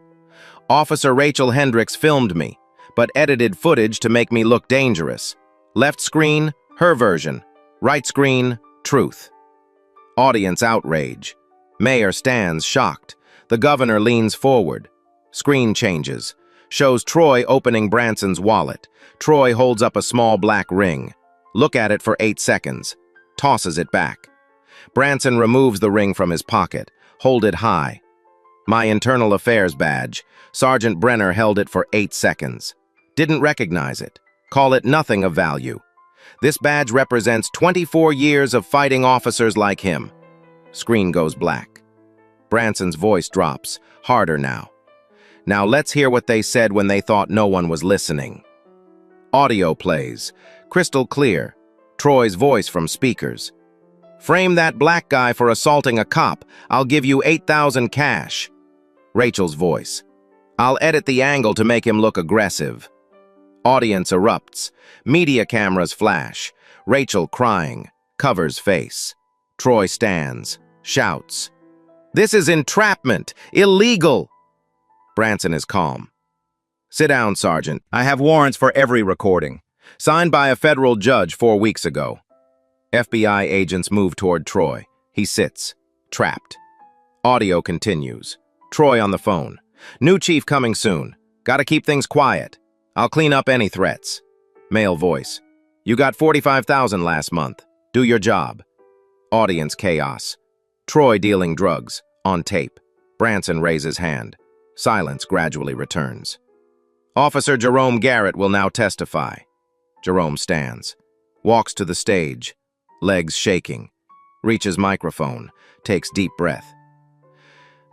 "Officer Rachel Hendricks filmed me, but edited footage to make me look dangerous. Left screen, her version. Right screen, truth." Audience outrage. Mayor stands shocked. The governor leans forward. Screen changes. Shows Troy opening Branson's wallet. Troy holds up a small black ring. Look at it for 8 seconds. Tosses it back. Branson removes the ring from his pocket. Hold it high. "My internal affairs badge. Sergeant Brenner held it for 8 seconds. Didn't recognize it. Call it nothing of value. This badge represents 24 years of fighting officers like him." Screen goes black. Branson's voice drops, harder now. "Now let's hear what they said when they thought no one was listening." Audio plays, crystal clear. Troy's voice from speakers. "Frame that black guy for assaulting a cop. I'll give you 8,000 cash." Rachel's voice. "I'll edit the angle to make him look aggressive." Audience erupts. Media cameras flash. Rachel crying, covers face. Troy stands, shouts. "This is entrapment! Illegal!" Branson is calm. "Sit down, Sergeant. I have warrants for every recording. Signed by a federal judge 4 weeks ago." FBI agents move toward Troy. He sits, trapped. Audio continues. Troy on the phone. "New chief coming soon. Gotta keep things quiet. I'll clean up any threats." Male voice. "You got 45,000 last month. Do your job." Audience chaos. Troy dealing drugs, on tape. Branson raises hand. Silence gradually returns. Officer Jerome Garrett will now testify. Jerome stands, walks to the stage, legs shaking, reaches microphone, takes deep breath.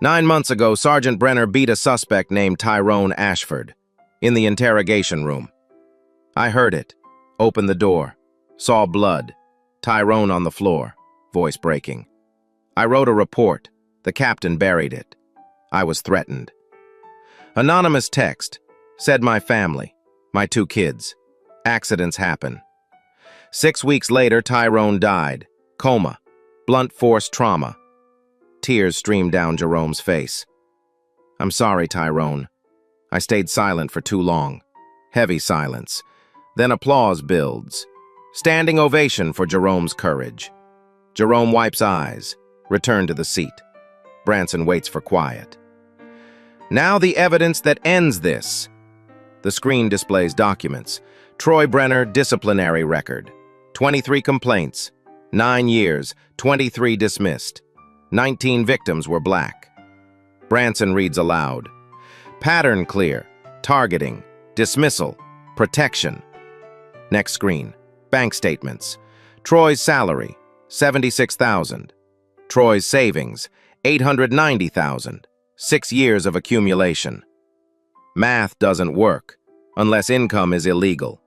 9 months ago, Sergeant Brenner beat a suspect named Tyrone Ashford in the interrogation room. I heard it, opened the door, saw blood, Tyrone on the floor, voice breaking. I wrote a report. The captain buried it. I was threatened. Anonymous text, said my family, my 2 kids. Accidents happen. 6 weeks later, Tyrone died. Coma, blunt force trauma. Tears streamed down Jerome's face. I'm sorry, Tyrone. I stayed silent for too long. Heavy silence. Then applause builds. Standing ovation for Jerome's courage. Jerome wipes eyes, returned to the seat. Branson waits for quiet. Now the evidence that ends this. The screen displays documents. Troy Brenner disciplinary record. 23 complaints. 9 years, 23 dismissed. 19 victims were black. Branson reads aloud. Pattern clear. Targeting. Dismissal. Protection. Next screen. Bank statements. Troy's salary, $76,000. Troy's savings, $890,000. 6 years of accumulation. Math doesn't work unless income is illegal.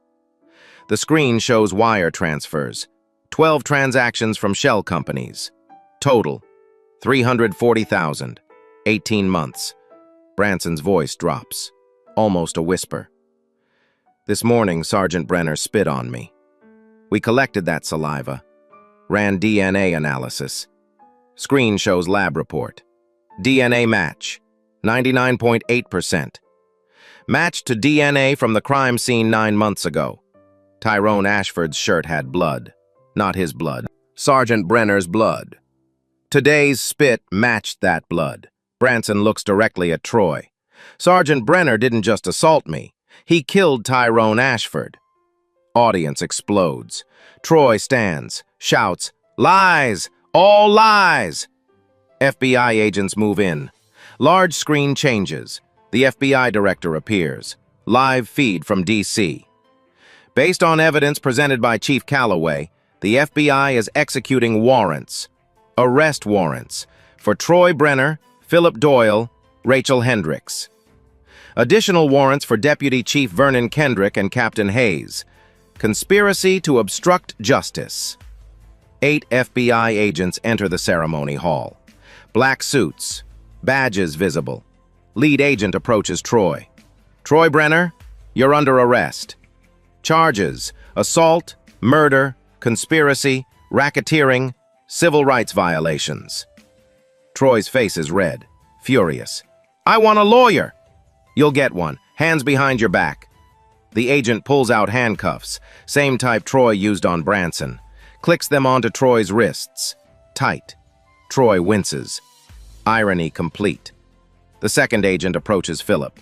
The screen shows wire transfers. 12 transactions from shell companies. Total, $340,000. 18 months. Branson's voice drops, almost a whisper. This morning, Sergeant Brenner spit on me. We collected that saliva, ran DNA analysis. Screen shows lab report. DNA match, 99.8%. Matched to DNA from the crime scene 9 months ago. Tyrone Ashford's shirt had blood. Not his blood. Sergeant Brenner's blood. Today's spit matched that blood. Branson looks directly at Troy. Sergeant Brenner didn't just assault me. He killed Tyrone Ashford. Audience explodes. Troy stands, shouts, "Lies! All lies!" FBI agents move in. Large screen changes. The FBI director appears. Live feed from D.C. Based on evidence presented by Chief Calloway, the FBI is executing warrants, arrest warrants, for Troy Brenner, Philip Doyle, Rachel Hendricks. Additional warrants for Deputy Chief Vernon Kendrick and Captain Hayes. Conspiracy to obstruct justice. 8 FBI agents enter the ceremony hall. Black suits, badges visible. Lead agent approaches Troy. Troy Brenner, you're under arrest. Charges: assault, murder, conspiracy, racketeering, civil rights violations. Troy's face is red, furious. I want a lawyer. You'll get one. Hands behind your back. The agent pulls out handcuffs, same type Troy used on Branson. Clicks them onto Troy's wrists. Tight. Troy winces. Irony complete. The second agent approaches Philip.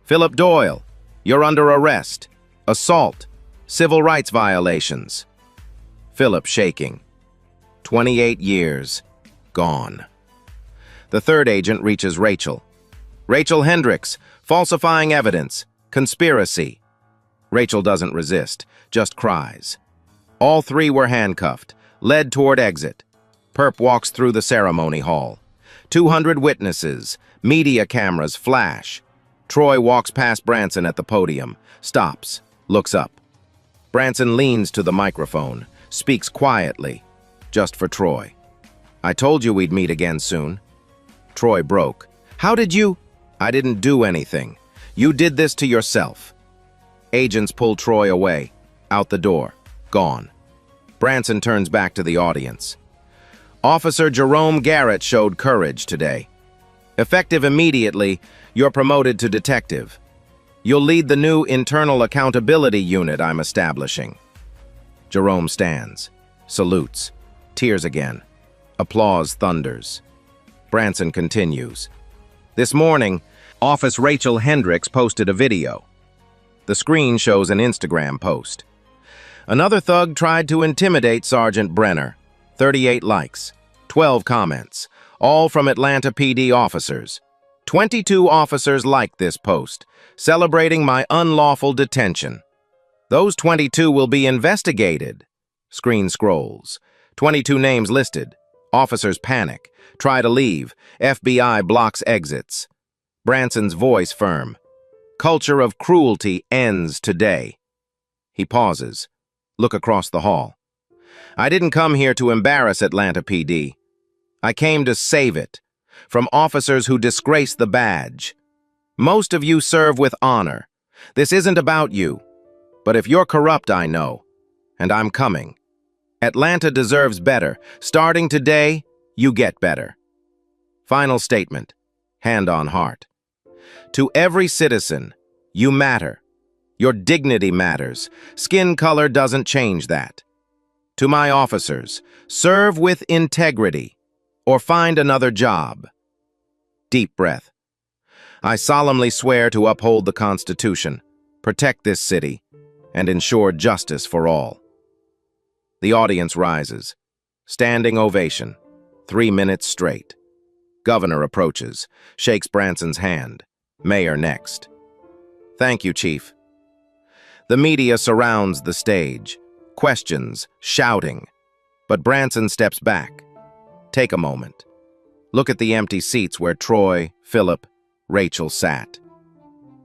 Philip Doyle, you're under arrest. Assault. Civil rights violations. Philip shaking. 28 years. Gone. The third agent reaches Rachel. Rachel Hendricks, falsifying evidence. Conspiracy. Rachel doesn't resist, just cries. All 3 were handcuffed, led toward exit. Perp walks through the ceremony hall. 200 witnesses, media cameras flash. Troy walks past Branson at the podium, stops, looks up. Branson leans to the microphone, speaks quietly, just for Troy. I told you we'd meet again soon. Troy broke. How did you? I didn't do anything. You did this to yourself. Agents pull Troy away, out the door, gone. Branson turns back to the audience. Officer Jerome Garrett showed courage today. Effective immediately, you're promoted to detective. You'll lead the new internal accountability unit I'm establishing. Jerome stands, salutes, tears again. Applause thunders. Branson continues. This morning, Officer Rachel Hendricks posted a video. The screen shows an Instagram post. Another thug tried to intimidate Sergeant Brenner. 38 likes, 12 comments, all from Atlanta PD officers. 22 officers liked this post, celebrating my unlawful detention. Those 22 will be investigated. Screen scrolls. 22 names listed. Officers panic. Try to leave. FBI blocks exits. Branson's voice firm. Culture of cruelty ends today. He pauses. Look across the hall. I didn't come here to embarrass Atlanta PD. I came to save it from officers who disgrace the badge. Most of you serve with honor. This isn't about you. But if you're corrupt, I know. And I'm coming. Atlanta deserves better. Starting today, you get better. Final statement. Hand on heart. To every citizen, you matter. Your dignity matters. Skin color doesn't change that. To my officers, serve with integrity or find another job. Deep breath. I solemnly swear to uphold the Constitution, protect this city, and ensure justice for all. The audience rises. Standing ovation. 3 minutes straight. Governor approaches, shakes Branson's hand. Mayor next. Thank you, Chief. The media surrounds the stage. Questions, shouting. But Branson steps back. Take a moment. Look at the empty seats where Troy, Philip, Rachel sat.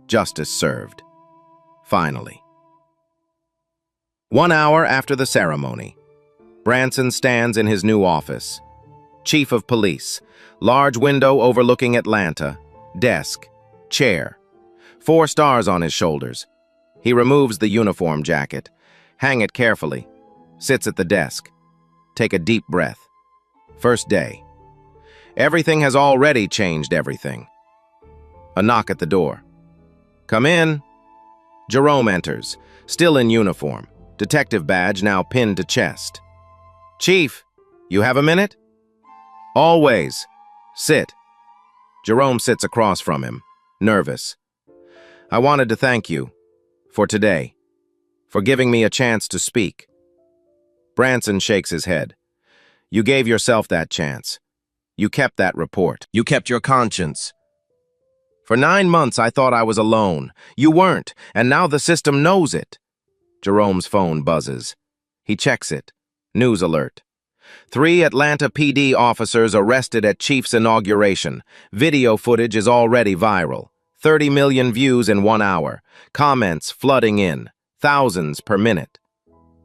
Justice served. Finally. 1 hour after the ceremony, Branson stands in his new office. Chief of Police, large window overlooking Atlanta, desk, chair, 4 stars on his shoulders. He removes the uniform jacket, hang it carefully, sits at the desk. Take a deep breath. First day. Everything has already changed everything. A knock at the door. Come in. Jerome enters, still in uniform, detective badge now pinned to chest. Chief, you have a minute? Always. Sit. Jerome sits across from him, nervous. I wanted to thank you for today, for giving me a chance to speak. Branson shakes his head. You gave yourself that chance. You kept that report. You kept your conscience. For 9 months, I thought I was alone. You weren't, and now the system knows it. Jerome's phone buzzes. He checks it. News alert. 3 Atlanta PD officers arrested at Chief's inauguration. Video footage is already viral. 30 million views in 1 hour. Comments flooding in. Thousands per minute.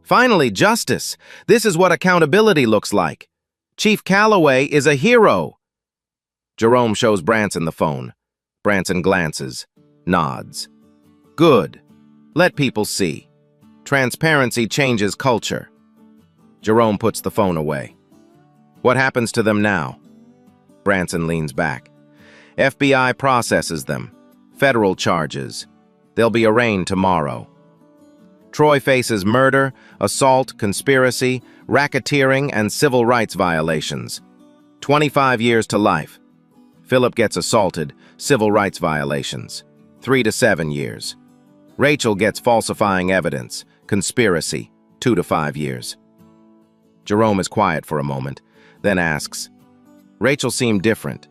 Finally, justice. This is what accountability looks like. Chief Calloway is a hero. Jerome shows Branson the phone. Branson glances, nods. Good. Let people see. Transparency changes culture. Jerome puts the phone away. What happens to them now? Branson leans back. FBI processes them. Federal charges. They'll be arraigned tomorrow. Troy faces murder, assault, conspiracy, racketeering, and civil rights violations. 25 years to life. Philip gets assaulted, civil rights violations. 3 to 7 years. Rachel gets falsifying evidence, conspiracy, 2 to 5 years. Jerome is quiet for a moment, then asks, Rachel seemed different,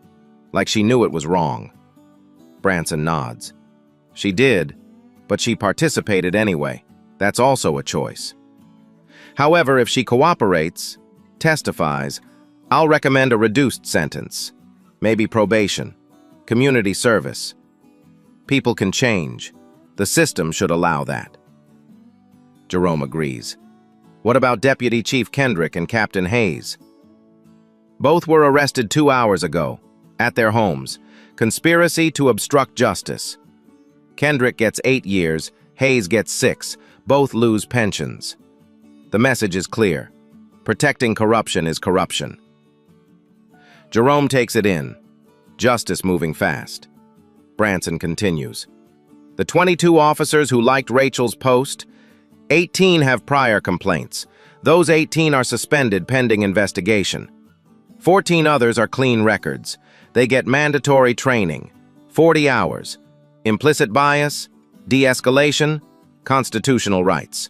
like she knew it was wrong. Branson nods. She did, but she participated anyway. That's also a choice. However, if she cooperates, testifies, I'll recommend a reduced sentence. Maybe probation, community service. People can change. The system should allow that. Jerome agrees. What about Deputy Chief Kendrick and Captain Hayes? Both were arrested 2 hours ago, at their homes. Conspiracy to obstruct justice. Kendrick gets 8 years, Hayes gets 6. Both lose pensions. The message is clear. Protecting corruption is corruption. Jerome takes it in. Justice moving fast. Branson continues. The 22 officers who liked Rachel's post, 18 have prior complaints. Those 18 are suspended pending investigation. 14 others are clean records. They get mandatory training, 40 hours, implicit bias, de-escalation, constitutional rights.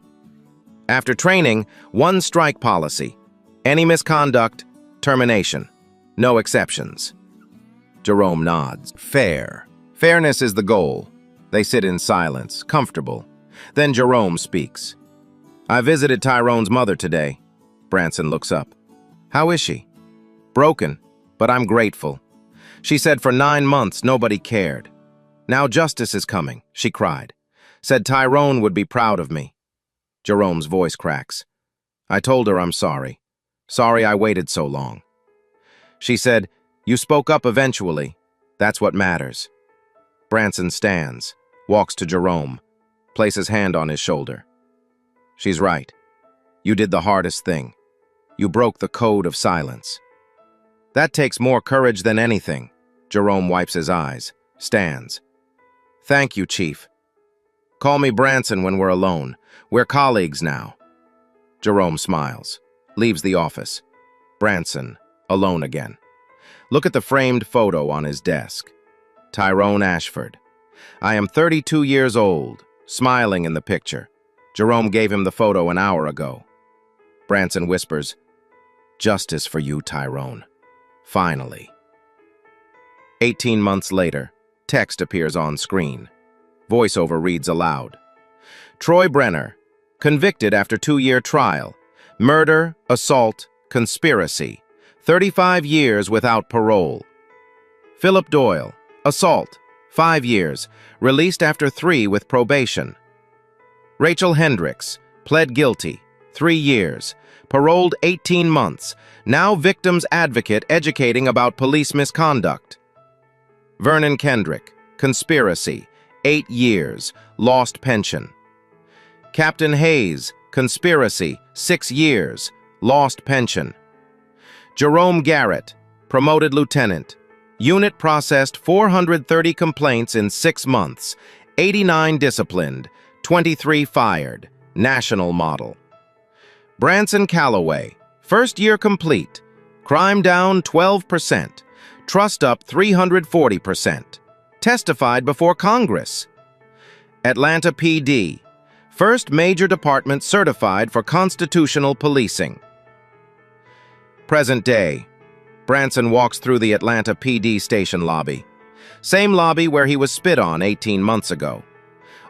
After training, 1 strike policy. Any misconduct, termination. No exceptions. Jerome nods. Fair. Fairness is the goal. They sit in silence, comfortable. Then Jerome speaks. I visited Tyrone's mother today. Branson looks up. How is she? Broken, but I'm grateful. She said for 9 months nobody cared. Now justice is coming, she cried. Said Tyrone would be proud of me. Jerome's voice cracks. I told her I'm sorry. Sorry I waited so long. She said, you spoke up eventually. That's what matters. Branson stands, walks to Jerome, places hand on his shoulder. She's right. You did the hardest thing. You broke the code of silence. That takes more courage than anything. Jerome wipes his eyes, stands. Thank you, Chief. Call me Branson when we're alone. We're colleagues now. Jerome smiles, leaves the office. Branson, alone again. Look at the framed photo on his desk. Tyrone Ashford. I am 32 years old, smiling in the picture. Jerome gave him the photo an hour ago. Branson whispers, Justice for you, Tyrone. Finally. 18 months later, text appears on screen. Voiceover reads aloud. Troy Brenner, convicted after 2-year trial. Murder, assault, conspiracy. 35 years without parole. Philip Doyle, assault, 5 years, released after 3 with probation. Rachel Hendricks, pled guilty, 3 years, paroled 18 months, now victim's advocate educating about police misconduct. Vernon Kendrick, conspiracy, 8 years, lost pension. Captain Hayes, conspiracy, 6 years, lost pension. Jerome Garrett, promoted lieutenant. Unit processed 430 complaints in 6 months, 89 disciplined, 23 fired, national model. Branson Calloway, first year complete, crime down 12%, trust up 340%, testified before Congress. Atlanta PD, first major department certified for constitutional policing. Present day, Branson walks through the Atlanta PD station lobby. Same lobby where he was spit on 18 months ago.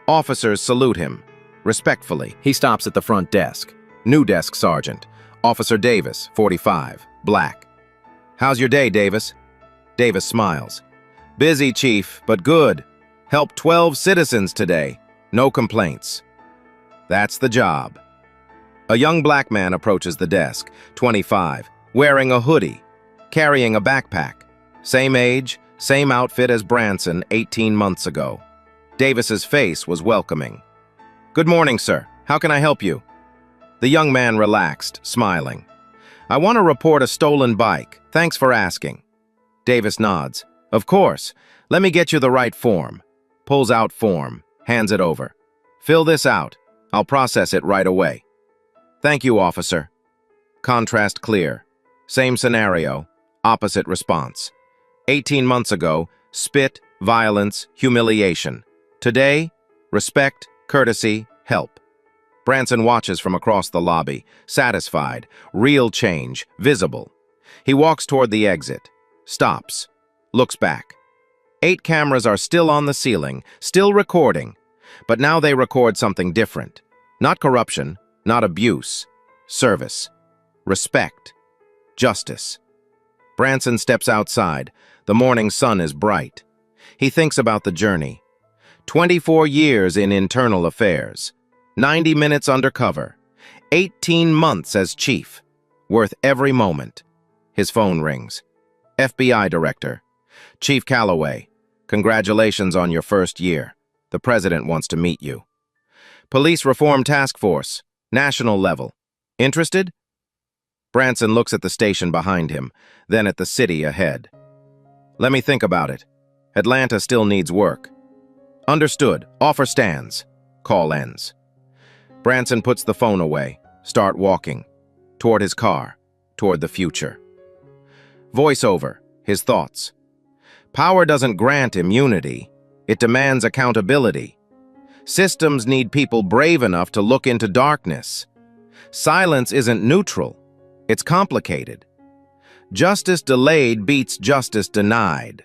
Officers salute him, respectfully. He stops at the front desk. New desk sergeant. Officer Davis, 45, black. How's your day, Davis? Davis smiles. Busy, Chief, but good. Helped 12 citizens today. No complaints. That's the job. A young black man approaches the desk, 25, wearing a hoodie, carrying a backpack. Same age, same outfit as Branson 18 months ago. Davis's face was welcoming. Good morning, sir. How can I help you? The young man relaxed, smiling. I want to report a stolen bike. Thanks for asking. Davis nods. Of course. Let me get you the right form. Pulls out form, hands it over. Fill this out. I'll process it right away. Thank you, officer. Contrast clear. Same scenario, opposite response. 18 months ago, spit, violence, humiliation. Today, respect, courtesy, help. Branson watches from across the lobby, satisfied, real change, visible. He walks toward the exit, stops, looks back. 8 cameras are still on the ceiling, still recording, but now they record something different. Not corruption, not abuse, service, respect, justice. Branson steps outside. The morning sun is bright. He thinks about the journey. 24 years in internal affairs. 90 minutes undercover. 18 months as chief. Worth every moment. His phone rings. FBI Director. Chief Calloway, congratulations on your first year. The President wants to meet you. Police Reform Task Force. National level. Interested? Branson looks at the station behind him, then at the city ahead. Let me think about it. Atlanta still needs work. Understood. Offer stands. Call ends. Branson puts the phone away, start walking. Toward his car. Toward the future. Voiceover. His thoughts. Power doesn't grant immunity. It demands accountability. Systems need people brave enough to look into darkness. Silence isn't neutral. It's complicated. Justice delayed beats justice denied.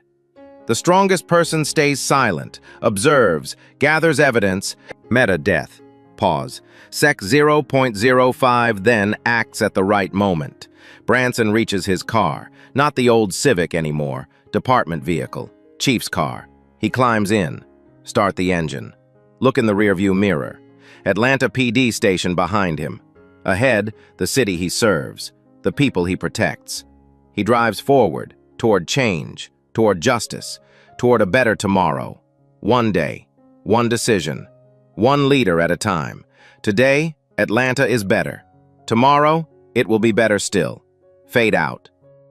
The strongest person stays silent, observes, gathers evidence. Meta death. Pause. Sec 0.05 then acts at the right moment. Branson reaches his car, not the old Civic anymore, department vehicle, chief's car. He climbs in. Start the engine. Look in the rearview mirror. Atlanta PD station behind him. Ahead, the city he serves, the people he protects. He drives forward, toward change, toward justice, toward a better tomorrow. One day, one decision, one leader at a time. Today, Atlanta is better. Tomorrow, it will be better still. Fade out.